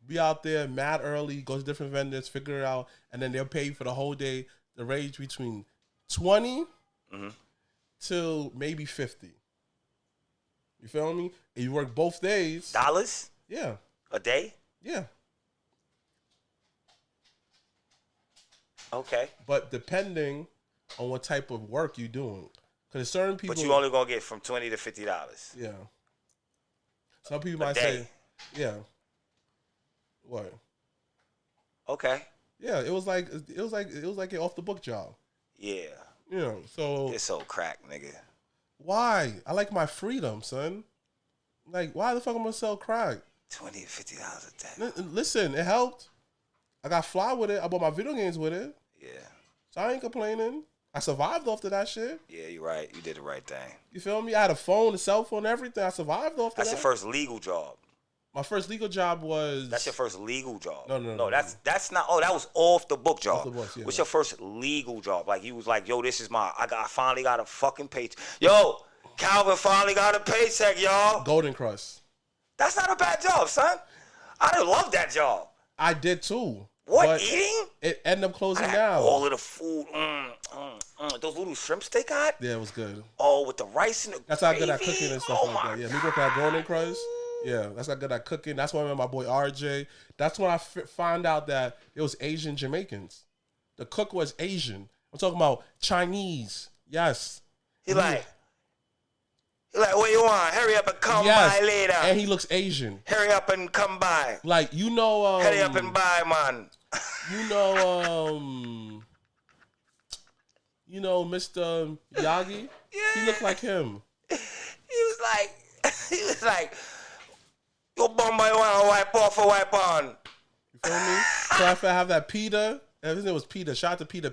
Be out there mad early, go to different vendors, figure it out, and then they'll pay you for the whole day. The range between 20 to maybe 50. You feel me? And you work both days. Dollars? Yeah. A day? Yeah. Okay. But depending on what type of work you're doing. Because certain people... But you only going to get from $20 to $50. Yeah. Some people might say... Yeah. What? Okay. Yeah, it was like an off the book job. Yeah. You know, so it's so crack, nigga. Why? I like my freedom, son. Like, why the fuck am I gonna sell crack? $20 to $50 a day. Listen, it helped. I got fly with it. I bought my video games with it. Yeah. So I ain't complaining. I survived off of that shit. Yeah, you're right. You did the right thing. You feel me? I had a phone, a cell phone, everything. I survived off of that. That's your first legal job. My first legal job was... That's your first legal job. No. That's not... Oh, that was off the book job. Off the books, yeah. What's your first legal job? Like, you was like, yo, this is I finally got a fucking paycheck. Yo, Calvin finally got a paycheck, y'all. Golden Crust. That's not a bad job, son. I love that job. I did too. What, eating? It ended up closing down. All of the food. Those little shrimps they got? Yeah, it was good. Oh, with the rice and the That's how good at cooking and stuff like that. Yeah, God. me working at Golden Crust. Yeah, that's how good at cooking. That's why I met my boy RJ. That's when I found out that it was Asian Jamaicans. The cook was Asian. I'm talking about Chinese. Yes. He like He like, what you want? Hurry up and come Yes, by later. and he looks Asian. Hurry up and come by. Like Hurry up and buy, man. Mr. Yagi. Yeah. He looked like him. He was like, yo, Bumba, you want to wipe off or wipe on? You feel me? So I have that Peter. His name was Peter. Shout out to Peter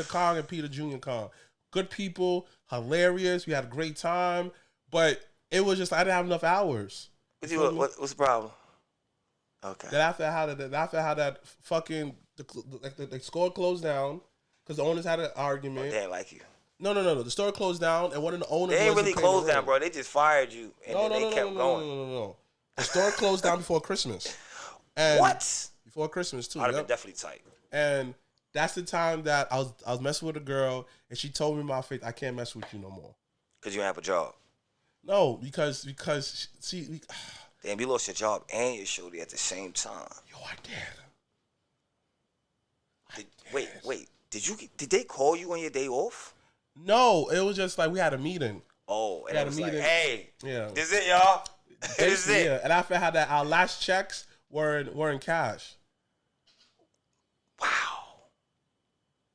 Kong and Peter Junior Kong. Good people, hilarious. We had a great time, but it was just I didn't have enough hours. What's the problem? Okay. That after how that fucking the store closed down because the owners had an argument. They didn't like you. No. The store closed down, and one of the owners. They ain't really wasn't paying closed the down, rent. bro. They just fired you, and then they kept going. No. The store closed down before Christmas. And What? Before Christmas too. I'd have Yep. been definitely tight. And that's the time that I was messing with a girl, and she told me in my face, I can't mess with you no more. Because you didn't have a job. No, because she. Damn, you lost your job and your shorty at the same time. Yo, I did. Wait. Did they call you on your day off? No, it was just like we had a meeting. Oh, and had it was a like, meeting. hey, Yeah. this it, y'all. This is it. Yeah, and after I had that, our last checks were in cash.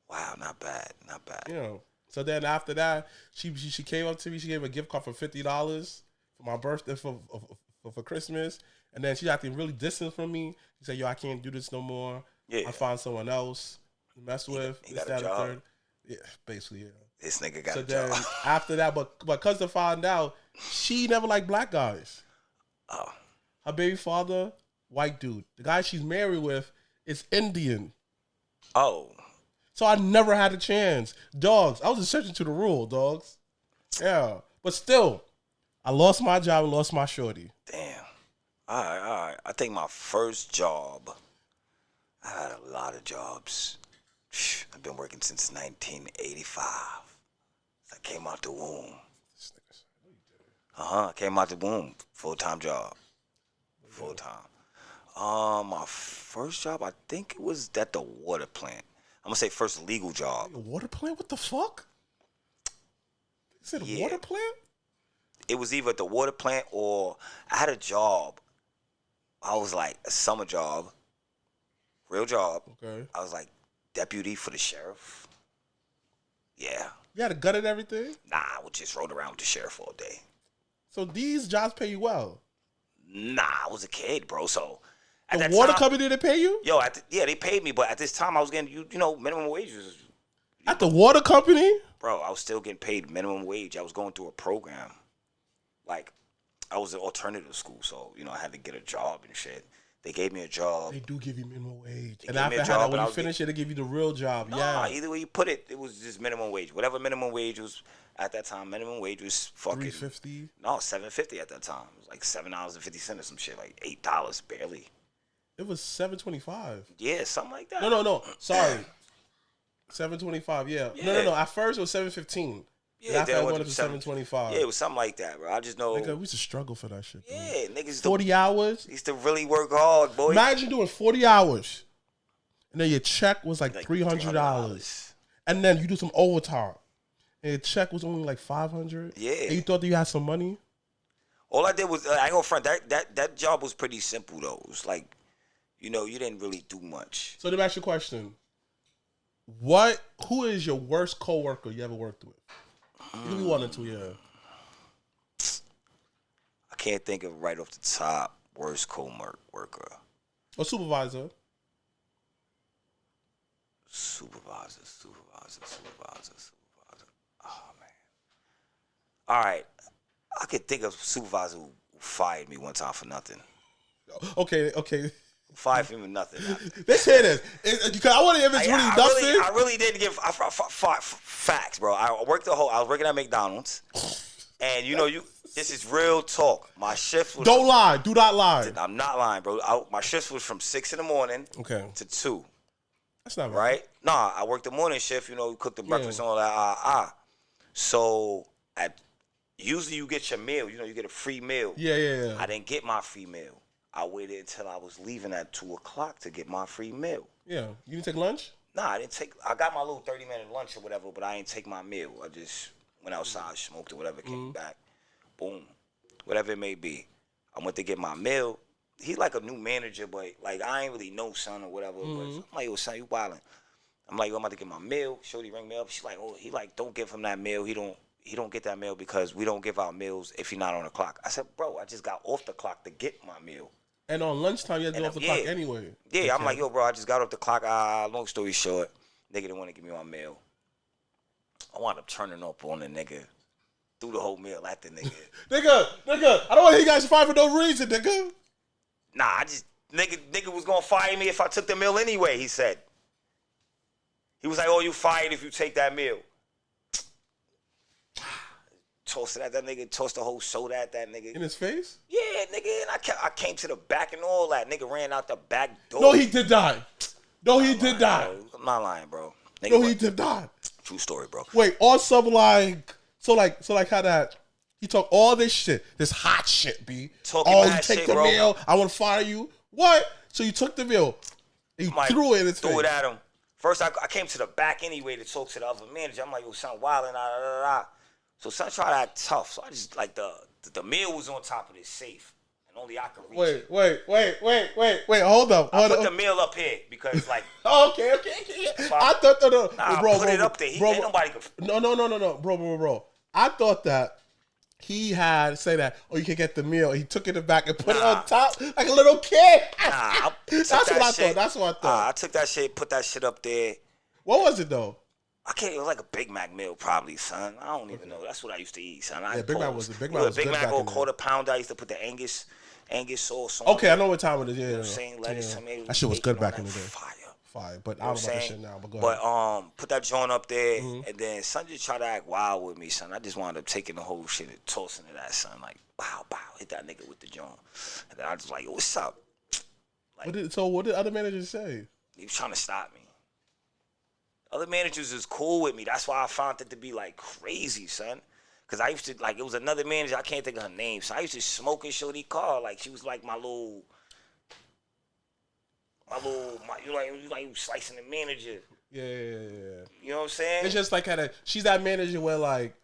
Wow, not bad. You know. So then after that, she came up to me. She gave a gift card for $50 for my birthday for Christmas, and then she acting really distant from me. She said, "Yo, I can't do this no more. Yeah. I found someone else to mess with." He This, got a that, and job. third. Yeah, basically, yeah. This nigga got So a then job. after that, but cause to find out, she never liked black guys. Oh. Her baby father, white dude. The guy she's married with is Indian. Oh. So I never had a chance. Dogs, I was exception to the rule, dogs. Yeah. But still, I lost my job and lost my shorty. Damn. All right. I think my first job, I had a lot of jobs. I've been working since 1985. I came out the womb. I came out the womb. Full-time job. Full-time. My first job, I think it was at the water plant. I'm going to say first legal job. A water plant? What the fuck? You said a Yeah. water plant? It was either at the water plant or I had a job. I was like a summer job. Real job. Okay. I was like deputy for the sheriff. Yeah. You had a gun and everything? Nah, I would just rode around with the sheriff all day. So these jobs pay you well. Nah, I was a kid, bro. So at The that water time, company, they pay you? Yo, yeah, they paid me, but at this time I was getting, minimum wage was, At the water company? bro, I was still getting paid minimum wage. I was going through a program. Like, I was an alternative school, so, I had to get a job and shit. They gave me a job. They do give you minimum wage. They And gave me after a job, that, but when I you was finish it, they give you the real job. Nah, Yeah. either way you put it, it was just minimum wage. Whatever minimum wage was at that time, minimum wage was fucking $3.50. No, $7.50 at that time. It was like $7.50 or some shit, like $8 barely. It was $7.25. Yeah, something like that. No. Sorry. $7.25. Yeah. Yeah. No. At first it was $7.15. Yeah, After then I it went went up to to $7.25. Yeah, it was something like that, bro. I just know. Nigga, we used to struggle for that shit. Bro. Yeah, niggas used 40 hours. used to really work hard, boy. Imagine doing 40 hours, and then your check was like Like $300, and then you do some overtime, and your check was only like $500. Yeah. And you thought that you had some money. All I did was I ain't gonna front. That job was pretty simple though. It was like, you didn't really do much. So let me ask you a question: Who is your worst coworker you ever worked with? Give me one or two, yeah. I can't think of right off the top worst co-worker. Or supervisor. Supervisor. Oh man. All right, I could think of a supervisor who fired me one time for nothing. Okay. Fired me for nothing. Let's hear this. Because I want to hear if it's really nothing. I really didn't give facts, bro. I was working at McDonald's, and this is real talk. My shift was. Don't lie. Do not lie. I'm not lying, bro. My shift was from 6 in the morning to 2. That's not Right? Nah, I worked the morning shift. Cook the breakfast and all that. So usually you get your meal. You get a free meal. Yeah. I didn't get my free meal. I waited until I was leaving at 2:00 to get my free meal. Yeah. You didn't take lunch? Nah, I didn't take. I got my little 30-minute lunch or whatever, but I didn't take my meal. I just went outside, smoked or whatever, came back. boom, whatever it may be. I went to get my meal. He like a new manager, but like I ain't really know son or whatever. But I'm like, yo, son, you wildin'. I'm like, yo, I'm about to get my meal. Shorty ring me up. She's like, oh, he like, don't give him that meal. He don't get that meal because we don't give out meals if you're not on the clock. I said, bro, I just got off the clock to get my meal. And on lunchtime, you had to go off the clock anyway. Yeah, Okay. I'm like, yo, bro, I just got off the clock. Long story short, nigga didn't want to give me my meal. I wound up turning up on the nigga. Threw the whole meal at the nigga. nigga, I don't want to hear you guys fight for no reason, nigga. Nah, I just, nigga was gonna fire me if I took the meal anyway, he said. He was like, oh, you fired if you take that meal. Toasted at that nigga, tossed the whole soda at that nigga. In his face? Yeah, nigga, and I came to the back and all that. Nigga ran out the back door. No, he did not. No, he did not. Bro. I'm not lying, bro. Nigga, No, he did not. True story, bro. Wait, on some like, so like how that, he talk all this shit, this hot shit, B. Talking oh, mad you take shit, the bro. meal, I want to fire you. What? So you took the meal, and you threw it in his face. Threw it at him. First, I came to the back anyway to talk to the other manager. I'm like, yo, son, wildin', So son tried to act tough. So I just, like, the meal was on top of this safe. And only I could reach it. Wait, hold up. I put the meal up here because, like... okay. So I thought, no, nah, bro, put it up there. Ain't nobody could... No, bro. I thought that he had say that, oh, you can get the meal. He took it back and put it on top like a little kid. That's what I thought. I took that shit, put that shit up there. What was it, though? It was like a Big Mac meal probably, son. I don't even know. That's what I used to eat, son. Big Mac was Big good Mac back or in there. quarter pounder. I used to put the Angus sauce on. Okay, I know what time it is. Yeah, You know what I'm saying? Lettuce, tomato, that shit was good bacon, back in the day. Fire. But You I know don't know about that shit now. But go ahead. But put that joint up there, and then son just tried to act wild with me, son. I just wound up taking the whole shit and tossing it at son, like bow, hit that nigga with the joint, and then I was like, what's up? Like, what did other managers say? He was trying to stop me. Other managers is cool with me. That's why I found it to be like crazy, son. Cause I used to it was another manager. I can't think of her name. So I used to smoke in shorty car. Like she was like my little, you like slicing the manager. Yeah. You know what I'm saying? It's just like she's that manager where like,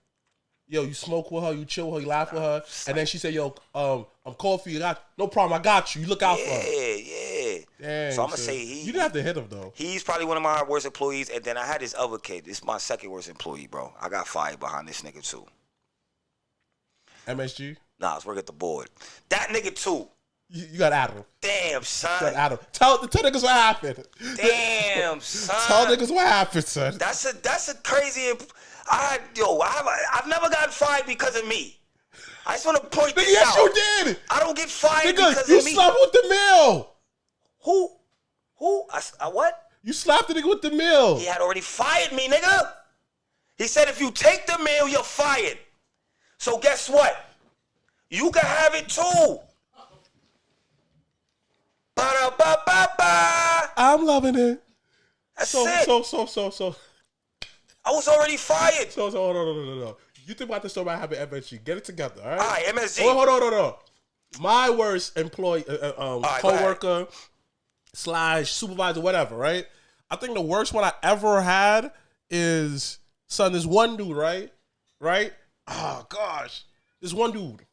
yo, you smoke with her, you chill with her, you laugh with her, and then she said, yo, I'm Kofi, no problem, I got you. You look out for her. Yeah. Dang, so I'm gonna say you didn't have to hit him though. He's probably one of my worst employees, and then I had this other kid. This is my second worst employee, bro. I got fired behind this nigga too. MSG? Nah, I was working at the board. That nigga too. You got Adam. Damn, son. You got Adam. Tell niggas what happened. Damn, son. Tell niggas what happened, son. That's a crazy. I've never gotten fired because of me. I just want to point this yes, out. you did. I don't get fired Nigga, because you of me. slept with the meal. Who? I what? You slapped the nigga with the meal. He had already fired me, nigga. He said if you take the meal, you're fired. So guess what? You can have it too. Ba-da-ba-ba-ba. I'm loving it. That's So. I was already fired. So, hold on, no. You think about the story I have at MSG. Get it together, all right? All right, MSG. Hold on. My worst employee, right, co-worker / supervisor, whatever, right? I think the worst one I ever had is, son, this one dude, right? Oh, gosh. This one dude.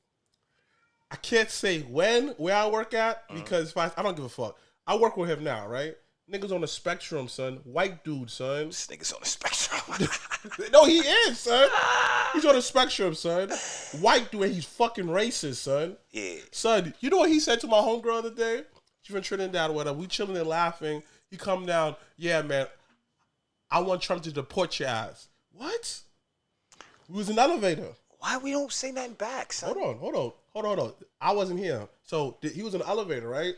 I can't say where I work at because I don't give a fuck. I work with him now, right? Niggas on the spectrum, son. White dude, son. This nigga's on the spectrum. No, he is, son. He's on the spectrum, son. White dude, and he's fucking racist, son. Yeah. Son, you know what he said to my homegirl the other day? She's from Trinidad or whatever. We chilling and laughing. He come down, yeah, man, I want Trump to deport your ass. What? We was in an elevator. Why we don't say nothing back, son? Hold on. I wasn't here. So he was in the elevator, right?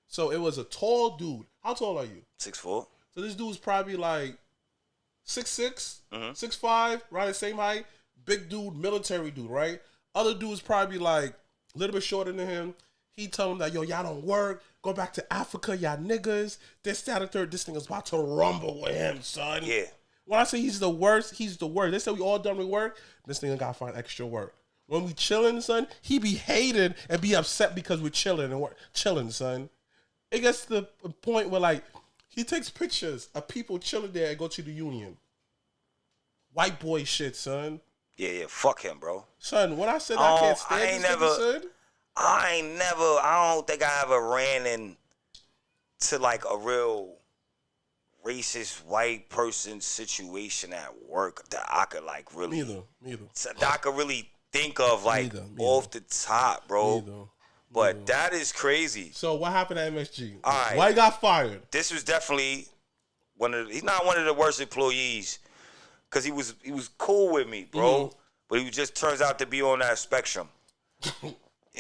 So it was a tall dude. How tall are you? 6'4". So this dude's probably like 6'6", 6'5", around the same height. Big dude, military dude, right? Other dude's probably like a little bit shorter than him. He told him that, yo, y'all don't work. Go back to Africa, y'all niggas. This, that, and third. This thing is about to rumble with him, son. Yeah. When I say he's the worst, he's the worst. They say we all done with work. This nigga gotta find extra work. When we chilling, son, he be hating and be upset because we're chilling and we're chilling, son. It gets to the point where, like, he takes pictures of people chilling there and go to the union. White boy shit, son. Yeah, fuck him, bro. Son, when I said I can't stand I ain't this never- nigga, son, I don't think I ever ran into like a real racist white person situation at work that I could like really, neither. that I could really think of like Neither. off the top, bro. Neither. But that is crazy. So what happened at MSG? All right. Why he got fired? This was definitely he's not one of the worst employees, cause he was cool with me, bro. But he just turns out to be on that spectrum. You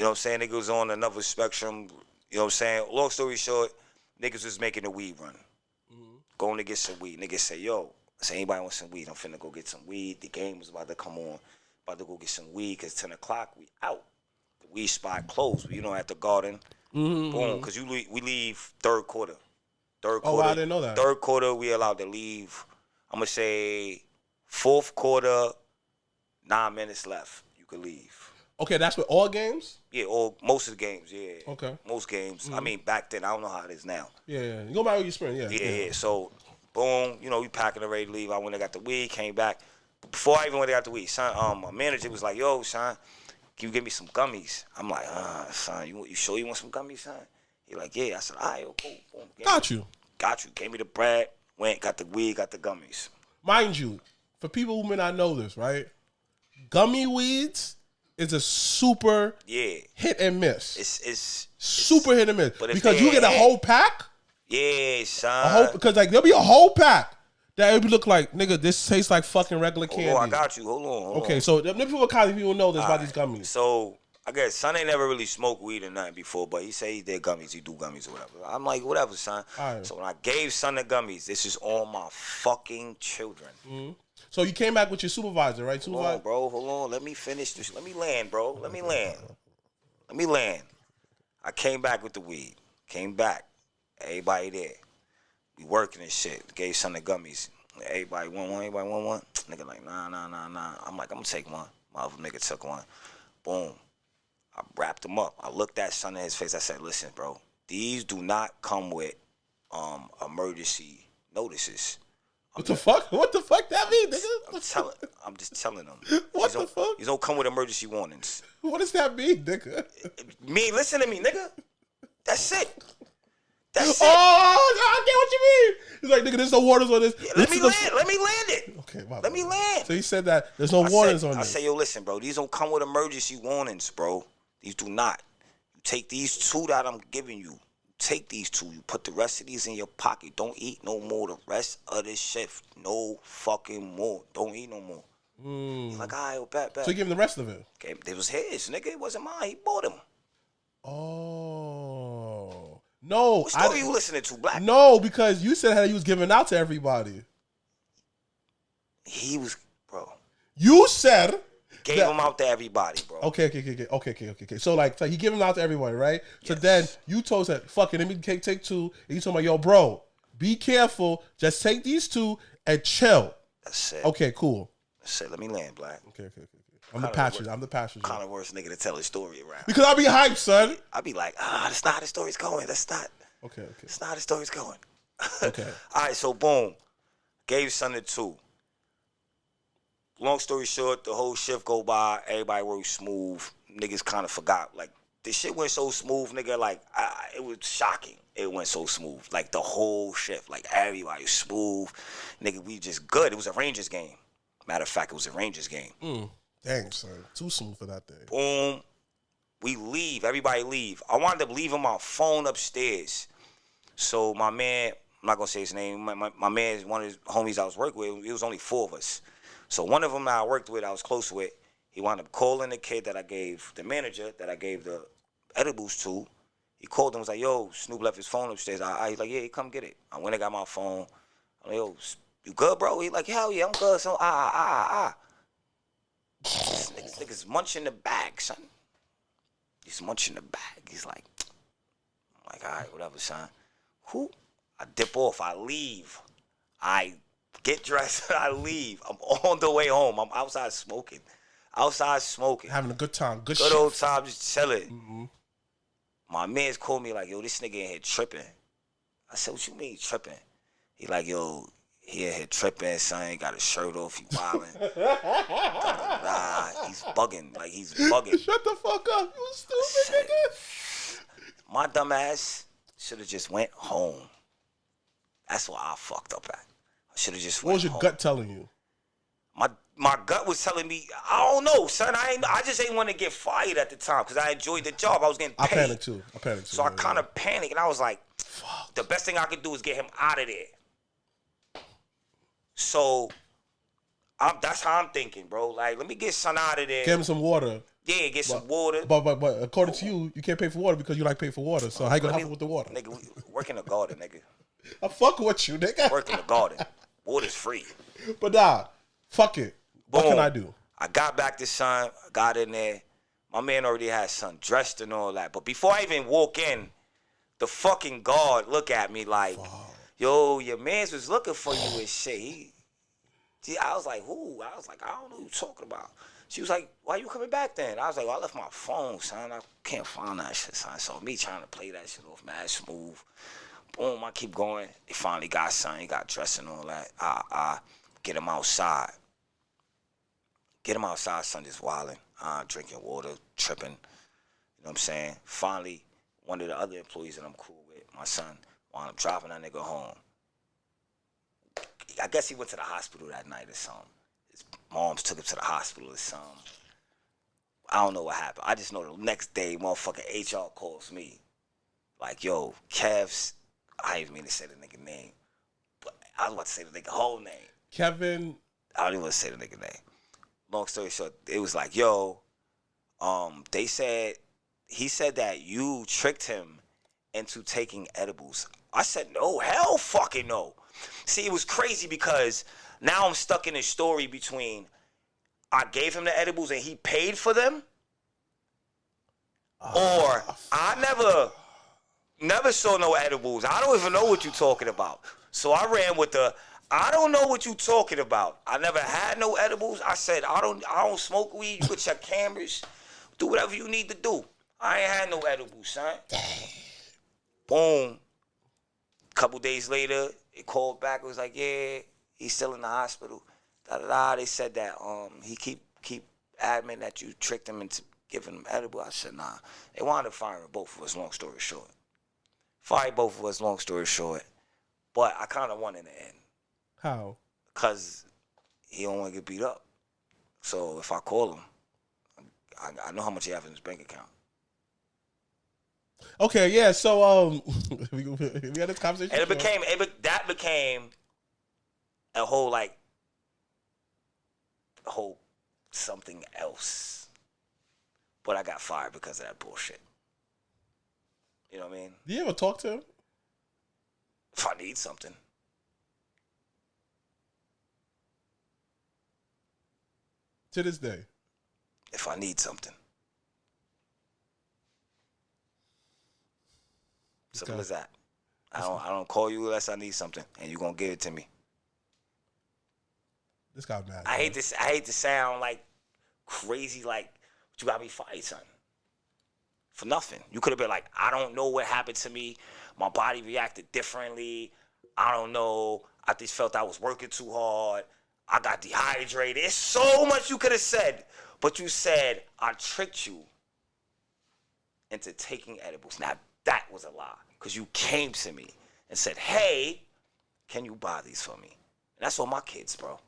know what I'm saying? Niggas was on another spectrum. You know what I'm saying? Long story short, niggas was making a weed run. Going to get some weed. Niggas say, yo, anybody want some weed? I'm finna go get some weed. The game was about to come on. About to go get some weed because 10 o'clock, we out. The weed spot closed. You know, at the garden. Boom. Because we leave third quarter. Oh, I didn't know that. Third quarter, we allowed to leave. I'm going to say fourth quarter, 9 minutes left. You could leave. Okay, that's with all games? Yeah, most of the games, yeah. Okay. Most games. I mean, back then, I don't know how it is now. Yeah. You go back with your sprint, yeah. Yeah. So, boom, you know, we packing and ready to leave. I went and got the weed, came back. Before I even went and got the weed, son, my manager was like, yo, son, can you give me some gummies? I'm like, son, you sure you want some gummies, son? He like, yeah. I said, all right, cool. Boom. Got you. Gave me the bread, went, got the weed, got the gummies. Mind you, for people who may not know this, right? Gummy weeds is a super hit and miss. It's super hit and miss. But if because you get a whole pack. Yeah, son. Because like there'll be a whole pack that would look like, nigga, this tastes like fucking regular candy. Hold on, I got you. Hold on. Okay, so them people know this about these gummies. So I guess son ain't never really smoked weed or nothing before, but he say he did gummies, he do gummies or whatever. I'm like, whatever, son. Right. So when I gave son the gummies, this is all my fucking children. So you came back with your supervisor, right? Hold on, bro. Hold on. Let me finish this. Let me land, bro. Let me land. I came back with the weed. Came back. Everybody there. We working and shit. Gave son the gummies. Everybody want one? Everybody want one? Nigga like, nah. I'm like, I'm gonna take one. My other nigga took one. Boom. I wrapped him up. I looked at son in his face. I said, listen, bro. These do not come with emergency notices. What the fuck that mean, nigga? I'm just telling them. What the fuck? These don't come with emergency warnings. What does that mean, nigga? Listen to me, nigga. That's it. Oh, I get what you mean. He's like, nigga, there's no warnings on this. Yeah, let me land it. Okay, let me land. So he said that there's no warnings on this. I say, yo, listen, bro. These don't come with emergency warnings, bro. These do not. You take these two that I'm giving you. Take these two. You put the rest of these in your pocket. Don't eat no more the rest of this shift. No fucking more. Don't eat no more. He's like, all right, bet. So you give him the rest of it? Okay, it was his, nigga. It wasn't mine. He bought him. Oh. No. What story you listening to, Black? No, because you said how he was giving out to everybody. He was, bro. You said... Gave him out to everybody, bro. Okay. So like he gave him out to everybody, right? Yes. So then you told us, fuck it, let me take two. And you told me, yo, bro, be careful. Just take these two and chill. That's it. Okay, cool. That's it. Let me land, Black. Okay. I'm the passenger. Kind of worst nigga to tell a story around. Because I'll be hyped, son. I'll be like, that's not how the story's going. That's not. Okay. That's not how the story's going. Okay. All right, so boom. Gave son the two. Long story short, the whole shift go by. Everybody worked smooth. Niggas kind of forgot. Like, the shit went so smooth, nigga. Like, it was shocking. It went so smooth. Like, the whole shift. Like, everybody was smooth. Nigga, we just good. It was a Rangers game. Matter of fact, it was a Rangers game. Dang, son. Too smooth for that day. Boom. We leave. Everybody leave. I wound up leaving my phone upstairs. So my man, I'm not going to say his name. My man, one of his homies I was working with, it was only 4 of us. So one of them that I worked with, I was close with, he wound up calling the kid that I gave, the manager that I gave the edibles to. He called him, was like, yo, Snoop left his phone upstairs. He's like, yeah, come get it. I went and got my phone. I'm like, yo, you good, bro? He like, hell yeah, I'm good. So, This nigga's munching the bag, son. He's munching the bag. He's like, I'm like, all right, whatever, son. I dip off. I leave. I get dressed and I leave. I'm on the way home. I'm outside smoking. Having a good time. Good old time, just chilling. My man's called me like, yo, this nigga in here tripping. I said, what you mean tripping? He like, yo, He in here tripping, son. He got his shirt off. He wilding. He's bugging. Like, he's bugging. Shut the fuck up, you stupid nigga. My dumb ass should have just went home. That's where I fucked up at. I should have just What went was your home. gut telling you? My gut was telling me, I don't know, son. I just ain't want to get fired at the time because I enjoyed the job. I was getting paid. I panicked too. So I kind of panicked, and I was like, fuck. The best thing I could do is get him out of there. So that's how I'm thinking, bro. Like, let me get son out of there. Get him some water. Yeah, get some water. But according to you, you can't pay for water because you like pay for water. So how you gonna help him with the water? Nigga, we work in the garden, nigga. I'm fucking with you, nigga. Work in the garden. Water's free. But nah, fuck it. What can I do? I got back to son. I got in there. My man already had son dressed and all that. But before I even walk in, the fucking guard look at me like, yo, your mans was looking for you and shit. I was like, who? I was like, I don't know who you're talking about. She was like, why you coming back then? I was like, well, I left my phone, son. I can't find that shit, son. So me trying to play that shit off mad smooth. Boom, I keep going. They finally got son. He got dressed and all that. I get him outside. Get him outside, son, just wilding, drinking water, tripping. You know what I'm saying? Finally, one of the other employees that I'm cool with, my son, wound up dropping that nigga home. I guess he went to the hospital that night or something. His moms took him to the hospital or something. I don't know what happened. I just know the next day, motherfucking HR calls me. Like, yo, Kev's, I didn't even mean to say the nigga name, but I was about to say the nigga whole name. Kevin. I don't even want to say the nigga name. Long story short, it was like, yo, he said that you tricked him into taking edibles. I said, no, hell fucking no. See, it was crazy because now I'm stuck in a story between I gave him the edibles and he paid for them, or I never saw no edibles. I don't even know what you're talking about. So I ran with I don't know what you talking about. I never had no edibles. I said, I don't smoke weed. You could check cameras. Do whatever you need to do. I ain't had no edibles, son. Boom. Couple days later, it called back. It was like, yeah, he's still in the hospital. Da-da-da. They said that he keep admitting that you tricked him into giving him edible. I said, nah. They wound up firing both of us, long story short. Fired both of us, long story short. But I kind of won in the end. How? Because he don't want to get beat up. So if I call him, I know how much he has in his bank account. Okay, yeah. So we had this conversation. And that became a whole something else. But I got fired because of that bullshit. You know what I mean? Do you ever talk to him? If I need something. To this day. If I need something. Simple as that. I don't call you unless I need something, and you gonna give it to me. This guy mad. I hate to sound like crazy, like but you got me fired, son. For nothing. You could have been like, I don't know what happened to me. My body reacted differently. I don't know. I just felt I was working too hard. I got dehydrated. It's so much you could have said, but you said I tricked you into taking edibles. Now that was a lie, because you came to me and said, hey, can you buy these for me? And that's all my kids, bro.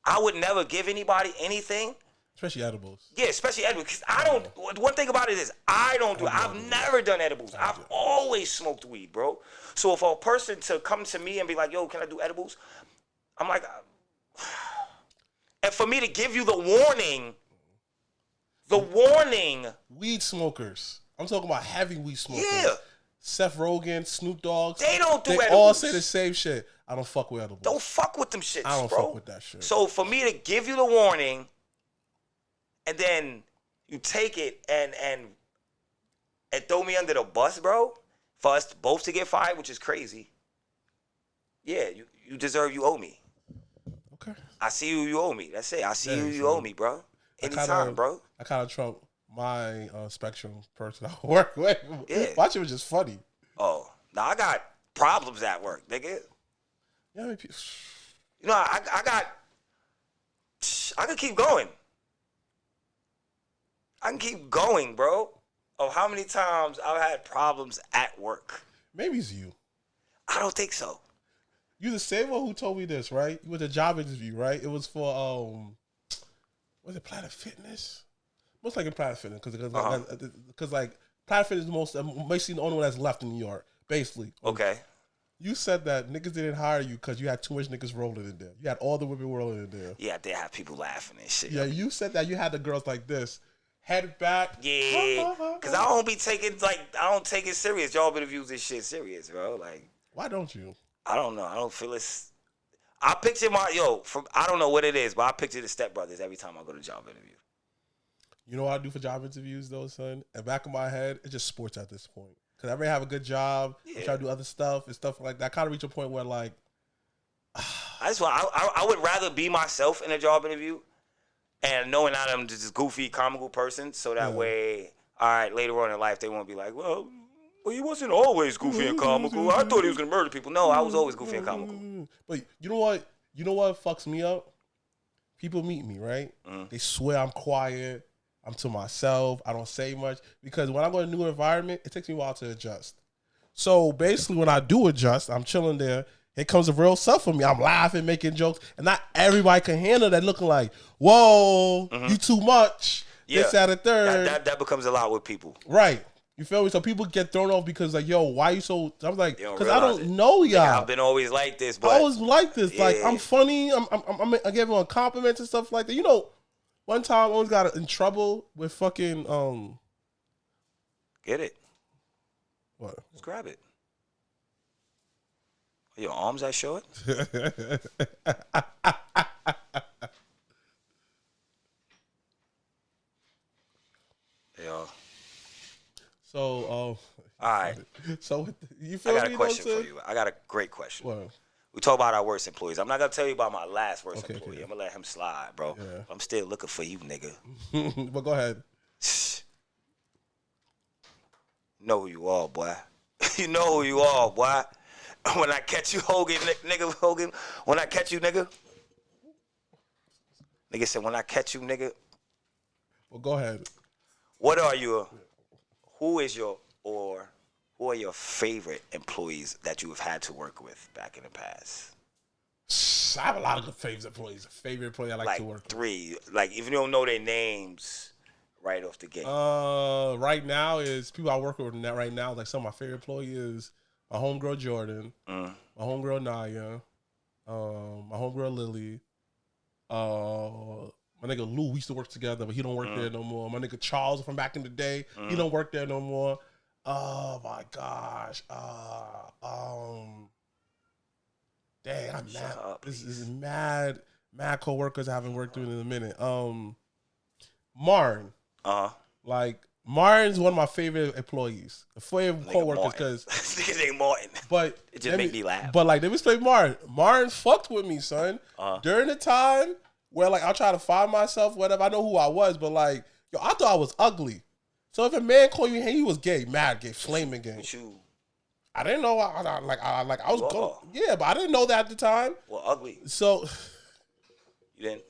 I would never give anybody anything. Especially edibles. Yeah, especially edibles. Because I don't, one thing about it is, I've never done edibles. I've always smoked weed, bro. So if a person to come to me and be like, yo, can I do edibles? I'm like, and for me to give you the warning. Weed smokers. I'm talking about heavy weed smokers. Yeah. Seth Rogen, Snoop Dogg. They don't do edibles. They all say the same shit. I don't fuck with edibles. Don't fuck with them shits, bro. I don't fuck with that shit. So for me to give you the warning, and then you take it and throw me under the bus, bro, for us both to get fired, which is crazy. Yeah, you deserve, you owe me. Okay. I see you owe me. That's it. I see you owe me, bro. Anytime, bro. I kind of trump my Spectrum person I work with. Yeah. Watch it was just funny. Oh, now I got problems at work, nigga. Yeah, I mean, You know, I could keep going. I can keep going, bro. Of how many times I've had problems at work. Maybe it's you. I don't think so. You the same one who told me this, right? You went to a job interview, right? It was for was it Planet Fitness? Most likely Planet Fitness, because like Planet Fitness is basically the only one that's left in New York, basically. Okay. You said that niggas didn't hire you because you had too much niggas rolling in there. You had all the women rolling in there. Yeah, they have people laughing and shit. Yeah, you said that you had the girls like this, head back. Yeah, because I don't take it serious. Job interviews this shit serious, bro. Like, why don't you? I don't know. I don't feel it's. I picture I don't know what it is, but I picture the Step Brothers every time I go to job interview. You know what I do for job interviews though, son? In the back of my head, it's just sports at this point. Because I already have a good job. I try to do other stuff and stuff like that. I kind of reach a point where like, I would rather be myself in a job interview, and knowing that I'm just this goofy, comical person, so that way, all right, later on in life, they won't be like, well, he wasn't always goofy and comical. I thought he was gonna murder people. No, I was always goofy and comical. But you know what? You know what fucks me up? People meet me, right? They swear I'm quiet. I'm to myself. I don't say much. Because when I go to a new environment, it takes me a while to adjust. So basically, when I do adjust, I'm chilling there. Here comes the real stuff for me. I'm laughing, making jokes. And not everybody can handle that looking like, whoa, you too much. Yeah. This, that, and third. That becomes a lot with people. Right. You feel me? So people get thrown off because like, yo, why you so? I'm like, because I don't it. know y'all. I've been always like this, but I always like this. Yeah. Like I'm funny. I give them compliments and stuff like that. You know, one time I always got in trouble with fucking Get it. What? Let's grab it. Are your arms that short? They are. So, all right. So you I feel got me? a question for you. I got a great question. What? We talk about our worst employees. I'm not gonna tell you about my last worst Okay, employee. okay. I'm gonna let him slide, bro. Yeah. I'm still looking for you, nigga. But go ahead. You know who you are, boy. You know who you are, boy. When I catch you, Hogan, nigga, Hogan. When I catch you, nigga. Nigga said, when I catch you, nigga. Well, go ahead. What are your? Who are your favorite employees that you have had to work with back in the past? I have a lot of good favorite employees. A favorite employee I like to work with. 3. Like, if you don't know their names right off the gate. Right now is people I work with right now. Like some of my favorite employees is my homegirl Jordan, my homegirl Naya, my homegirl Lily, my nigga Lou. We used to work together, but he don't work there no more. My nigga Charles from back in the day, he don't work there no more. Oh my gosh. Dang, I'm mad. This is mad coworkers I haven't worked with in a minute. Martin. Like Martin's one of my favorite employees. Favorite coworkers because niggas ain't Martin. But it just make me laugh. But like, let me explain Martin. Martin fucked with me, son. During the time where like I'll try to find myself, whatever. I know who I was, but like, yo, I thought I was ugly. So if a man called you, hey, he was gay, mad gay, flaming gay. I didn't know. I was going. Yeah, but I didn't know that at the time. Well, ugly. So you didn't.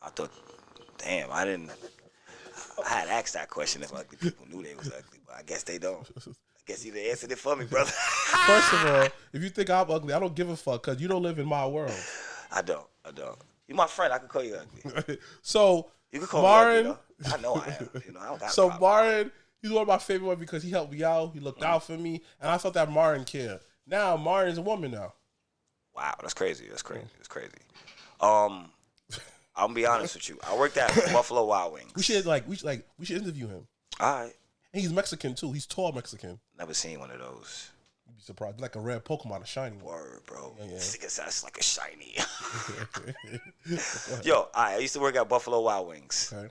I thought. Damn, I didn't. I had asked that question if ugly people knew they was ugly, but I guess they don't. I guess you answered it for me, brother. First of all, if you think I'm ugly, I don't give a fuck because you don't live in my world. I don't. You my friend. I can call you ugly. So you can call Martin, me ugly, though. I know I am. You know, I don't got so a problem. Martin, he's one of my favorite ones because he helped me out. He looked out for me, and I thought that Martin cared. Now Martin's a woman now. Wow, that's crazy. That's I'm gonna be honest with you. I worked at Buffalo Wild Wings. We should interview him. All right. And he's Mexican too. He's tall Mexican. Never seen one of those. You'd be surprised. Like a rare Pokemon, a shiny one. Word, bro. Yeah. This nigga sounds like a shiny. Yo, I used to work at Buffalo Wild Wings. Okay.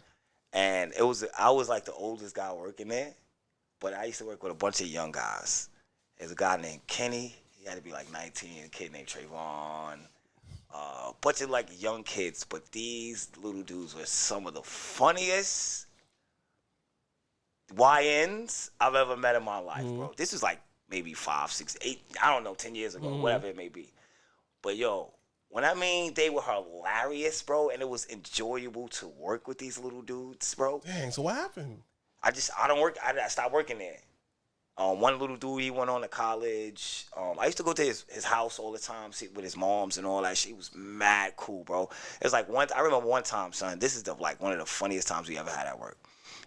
And I was like the oldest guy working there, but I used to work with a bunch of young guys. There's a guy named Kenny. He had to be like 19. A kid named Trayvon. A bunch of like young kids, but these little dudes were some of the funniest YNs I've ever met in my life, bro. This was like maybe 5, 6, 8, I don't know, 10 years ago, whatever it may be. But yo, When I mean they were hilarious, bro, and it was enjoyable to work with these little dudes, bro. Dang, so what happened? I stopped working there. One little dude, he went on to college. I used to go to his house all the time, sit with his moms and all that shit. He was mad cool, bro. It was like I remember one time, son, this is one of the funniest times we ever had at work.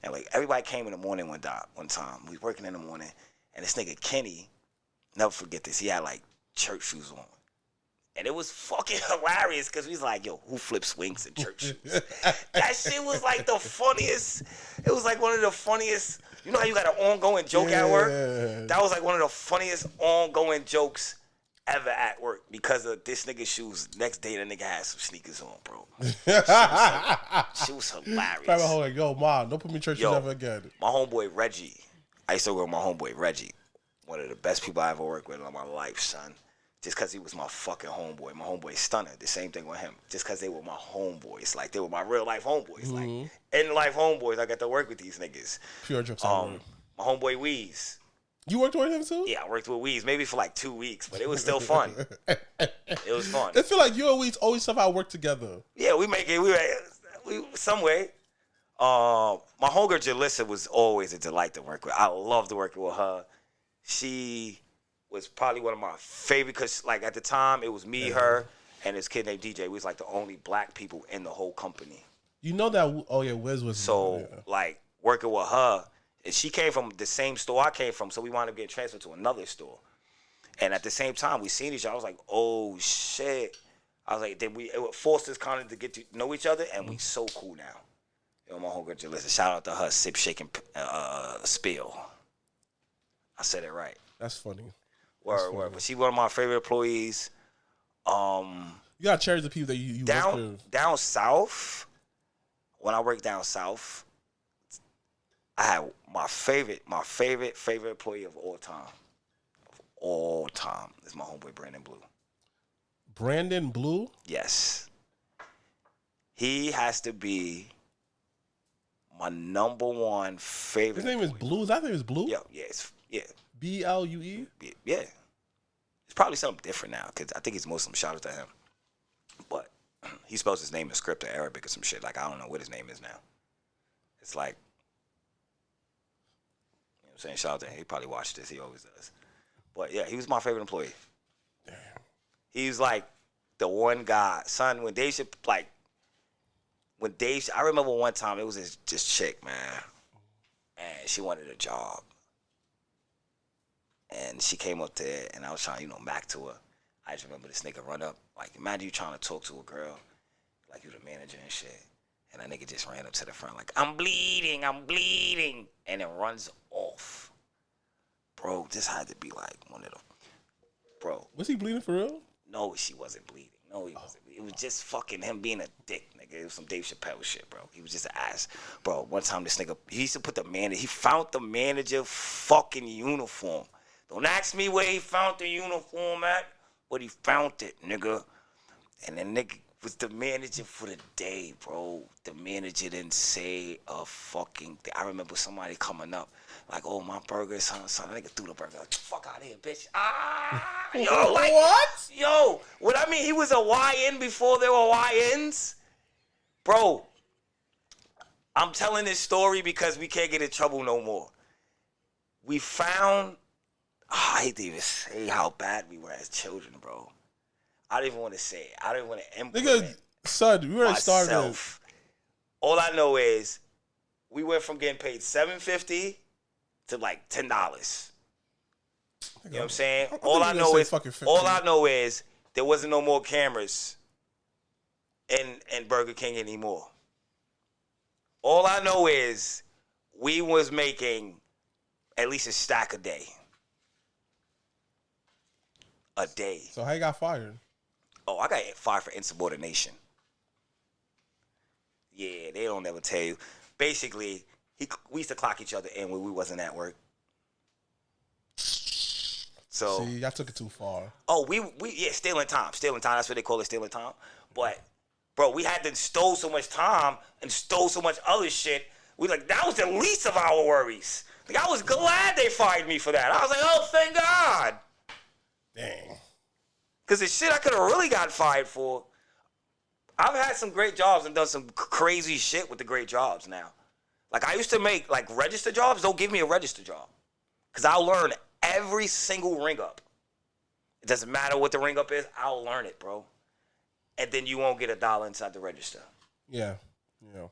And like everybody came in the morning one time. We was working in the morning, and this nigga Kenny, never forget this, he had like church shoes on. And it was fucking hilarious because we was like, yo, who flips wings in church shoes? That shit was like the funniest. It was like one of the funniest. You know how you got an ongoing joke at work? That was like one of the funniest ongoing jokes ever at work because of this nigga's shoes. Next day, the nigga had some sneakers on, bro. She was hilarious. Probably like, yo, mom, don't put me in church ever again. My homeboy Reggie. I used to work with my homeboy Reggie. One of the best people I ever worked with in my life, son. Just because he was my fucking homeboy. My homeboy Stunner. The same thing with him. Just because they were my homeboys. Like, they were my real life homeboys. Like, in life homeboys, I got to work with these niggas. Pure jokes. My homeboy Weez. You worked with him too? Yeah, I worked with Weez. Maybe for like 2 weeks, but it was still fun. It was fun. I feel like you and Weez always somehow work together. Yeah, we make it. We some way. My homegirl Jalissa was always a delight to work with. I loved working with her. She was probably one of my favorite because, like, at the time, it was me, her, and this kid named DJ. We was, like, the only black people in the whole company. You know that, oh, yeah, Wiz was. So, like, working with her, and she came from the same store I came from, so we wound up getting transferred to another store. And at the same time, we seen each other. I was like, oh, shit. I was like, it forced us kind of to get to know each other, and we so cool now. Yo, my homegirl Jalissa, shout out to her, sip, shaking, spill. I said it right. That's funny. Word. But she one of my favorite employees. You gotta cherish the people that you work with. Down south, when I worked down south, I had my favorite employee of all time. Of all time is my homeboy Brandon Blue. Brandon Blue? Yes. He has to be my number one favorite. His name is Blue? His name is Blue? Yeah. BLUE? Yeah. It's probably something different now because I think he's Muslim. Shout out to him. But he spells his name in script in Arabic or some shit. Like, I don't know what his name is now. It's like, you know what I'm saying? Shout out to him. He probably watched this. He always does. But, yeah, he was my favorite employee. Damn. He was like the one guy. Son, when Dave should, like, I remember one time it was this chick, man. And she wanted a job. And she came up there, and I was trying, Mac to her. I just remember this nigga run up. Like, imagine you trying to talk to a girl, like you the manager and shit. And that nigga just ran up to the front like, I'm bleeding. And it runs off. Bro, this had to be like one of the, bro. Was he bleeding for real? No, she wasn't bleeding. No, he wasn't bleeding. It was just fucking him being a dick, nigga. It was some Dave Chappelle shit, bro. He was just an ass. Bro, one time this nigga, he used to put he found the manager fucking uniform. Don't ask me where he found the uniform at, but he found it, nigga. And the nigga was the manager for the day, bro. The manager didn't say a fucking thing. I remember somebody coming up, like, oh, my burger, son. That nigga threw the burger. Like, fuck out of here, bitch. Yo, like, what? Yo, what I mean, he was a YN before there were YNs? Bro, I'm telling this story because we can't get in trouble no more. We found... I hate to even say how bad we were as children, bro. I don't even want to say it. I don't even want to implement Nigga, son, we were starving. All I know is we went from getting paid $7.50 to like $10. You know what I'm saying? All I know is there wasn't no more cameras in Burger King anymore. All I know is we was making at least a stack a day. A day. So how you got fired? Oh, I got fired for insubordination. Yeah, they don't ever tell you. Basically, we used to clock each other in when we wasn't at work. So see, y'all took it too far. Oh, we stealing time. That's what they call it, stealing time. But bro, we had to stole so much time and stole so much other shit. We like that was the least of our worries. Like I was glad they fired me for that. I was like, oh, thank God. Dang. Because the shit I could have really got fired for. I've had some great jobs and done some crazy shit with the great jobs now. Like, I used to make, like, register jobs. Don't give me a register job. Because I'll learn every single ring up. It doesn't matter what the ring up is. I'll learn it, bro. And then you won't get $1 inside the register. Yeah. You know.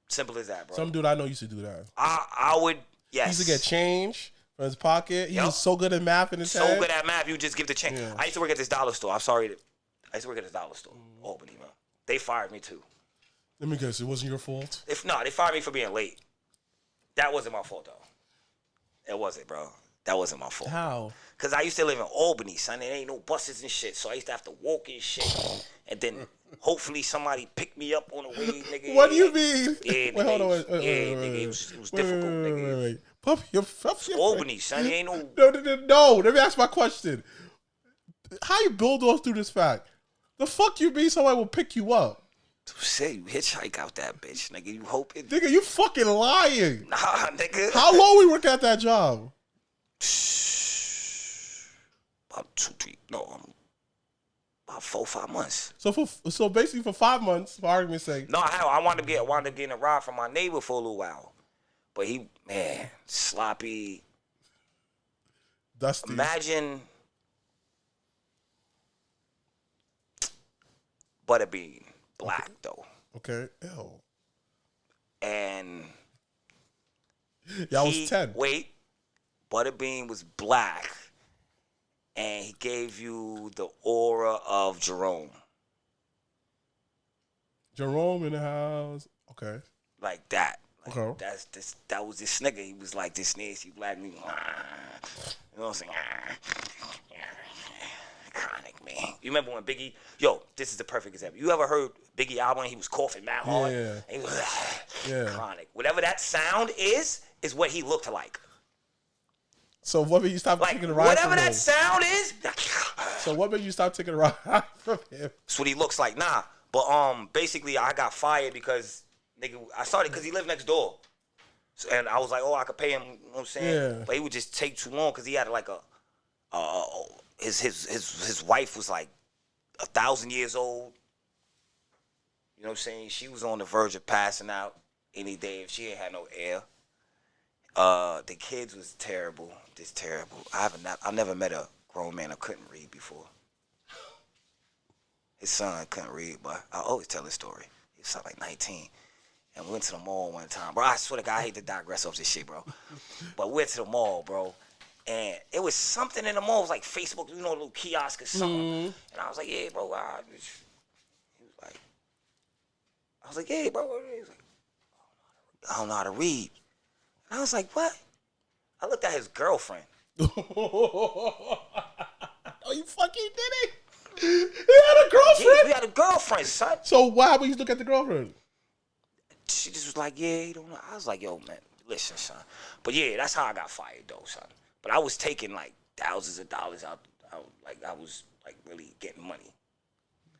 Simple as that, bro. Some dude I know used to do that. I would, yes. He used to get change from his pocket. He was so good at math in his head. So good at math, you just give the change. Yeah. I used to work at this dollar store. I'm sorry. I used to work at this dollar store. Albany, man. They fired me, too. Let me guess. It wasn't your fault? They fired me for being late. That wasn't my fault, though. It wasn't, bro. That wasn't my fault. How? Because I used to live in Albany, son. There ain't no buses and shit. So I used to have to walk and shit. And then hopefully somebody picked me up on the way, nigga. What do you mean? Yeah, wait, nigga, hold on. nigga, it was difficult, nigga. Wait. Puff your Albany, son. There ain't no... No. Let me ask my question. How you bulldoze through this fact? The fuck you mean somebody will pick you up? Say you hitchhike out that bitch, nigga. You hoping? Nigga, you fucking lying. Nah, nigga. How long we work at that job? About 4, 5 months. So basically for 5 months, for argument's sake. No, I wound up getting a ride from my neighbor for a little while. But he, man, sloppy. Dusty. Imagine Butterbean, black though. Okay. Ew. And y'all was 10. Wait, Butterbean was black, and he gave you the aura of Jerome. Jerome in the house. Okay. Like that. Like Okay. That was this nigga. He was like this nasty black nigga. You know what I'm saying? Chronic, man. You remember when Biggie? Yo, this is the perfect example. You ever heard Biggie album? And he was coughing mad hard. Yeah. And he was Yeah. chronic. Whatever that sound is what he looked like. So what made you stop Like taking a ride whatever from that him? sound is. So what made you stop taking a ride from him? That's what he looks like. Nah, but basically I got fired because nigga, I started because he lived next door, so, and I was like, oh, I could pay him. You know what I'm saying? Yeah. But he would just take too long because he had like his wife was like 1,000 years old. You know what I'm saying? She was on the verge of passing out any day if she ain't had no air. The kids was terrible, just terrible. I've never met a grown man who couldn't read before. His son couldn't read, but I always tell his story. He was like 19. And we went to the mall one time. Bro, I swear to God, I hate to digress off this shit, bro. But we went to the mall, bro. And it was something in the mall. It was like Facebook, you know, a little kiosk or something. Mm-hmm. And I was like, yeah, bro. I was like, yeah, bro. He was like, I don't know how to read. And I was like, what? I looked at his girlfriend. Oh, you fucking did it. He had a girlfriend? Yeah, we had a girlfriend, son. So why happened you look at the girlfriend? She just was like, yeah, you don't know. I was like, yo, man, listen, son. But yeah, that's how I got fired, though, son. But I was taking, like, thousands of dollars out. I was, like, really getting money.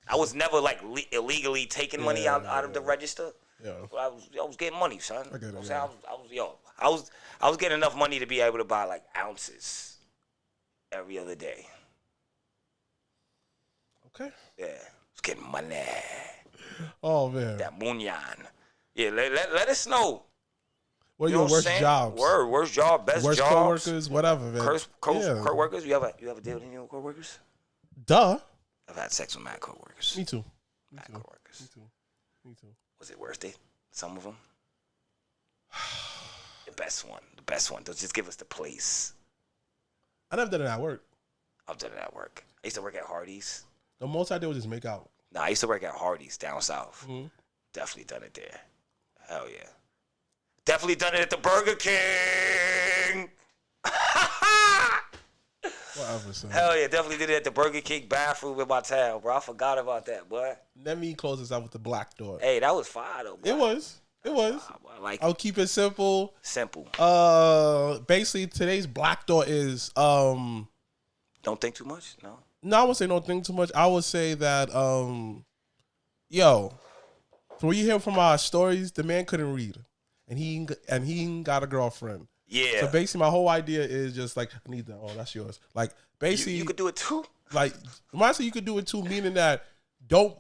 I was never, like, illegally taking money out of the register. Yeah. But I was getting money, son. I get it, You know what I'm yeah. saying? I was getting enough money to be able to buy, like, ounces every other day. Okay. Yeah. I was getting money. Oh, man. That munyan. Yeah, let us know. What are You know your what I'm worst saying? jobs? Worst job, best Worst jobs. coworkers, whatever, man. Coworkers? You ever deal with any coworkers? Duh. I've had sex with mad coworkers. Me too. Mad coworkers. Me too. Was it worth it? Some of them? The best one. Just give us the place. I never done it at work. I've done it at work. I used to work at Hardee's. The most I did was just make out. Nah, I used to work at Hardee's down south. Mm-hmm. Definitely done it there. Hell yeah. Definitely done it at the Burger King. Whatever, son. Hell yeah, definitely did it at the Burger King bathroom in my town, bro. I forgot about that, boy. Let me close this out with the black door. Hey, that was fire, though, boy. It was. I like I'll keep it simple. Simple. Basically, today's black door is Don't think too much, no? No, I wouldn't say don't think too much. I would say that from what you hear from our stories, the man couldn't read, and he ain't got a girlfriend. Yeah. So basically, my whole idea is just like, I need that. Oh, that's yours. Like basically, you could do it too. Like, when I say you could do it too, meaning that don't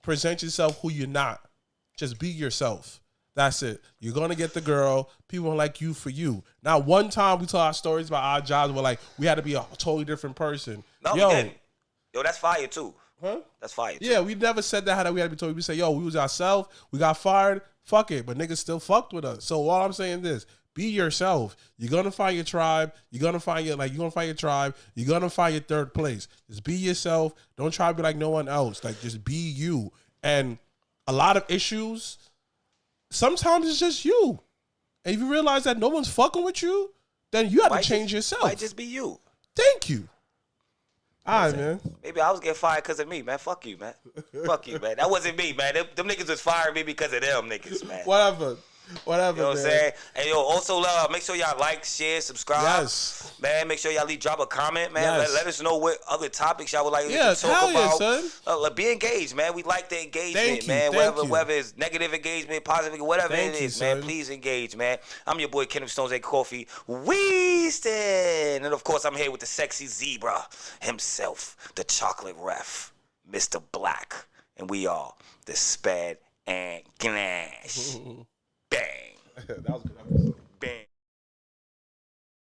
present yourself who you're not. Just be yourself. That's it. You're gonna get the girl. People like you for you. Now, one time we told our stories about our jobs where like we had to be a totally different person. No, we didn't. Yo, that's fire too. Huh? That's fire too. Yeah, we never said that how that we had to be told. We say, yo, we was ourselves. We got fired. Fuck it. But niggas still fucked with us. So all I'm saying is, be yourself. You're gonna find your tribe. You're gonna find your tribe. You're gonna find your third place. Just be yourself. Don't try to be like no one else. Like, just be you. And a lot of issues, sometimes it's just you. And if you realize that no one's fucking with you, then you have to change yourself. Might just be you. Thank you. All right, man. Maybe I was getting fired because of me, man. Fuck you, man. Fuck you, man. That wasn't me, man. Them niggas was firing me because of them niggas, man. Whatever. You know what I'm saying? And yo, also make sure y'all like, share, subscribe. Yes. Man, make sure y'all drop a comment, man. Yes. Let us know what other topics y'all would like to talk hell about. Yeah, son. Be engaged, man. We like the engagement, Thank man. you. Whether it's negative engagement, positive, whatever Thank it you, is, man. son. Please engage, man. I'm your boy Kenneth Stones and Kofi Weedston. And of course, I'm here with the sexy zebra himself, the chocolate ref, Mrblacc. And we are the Sped and Gnash. Bang. That was a good episode.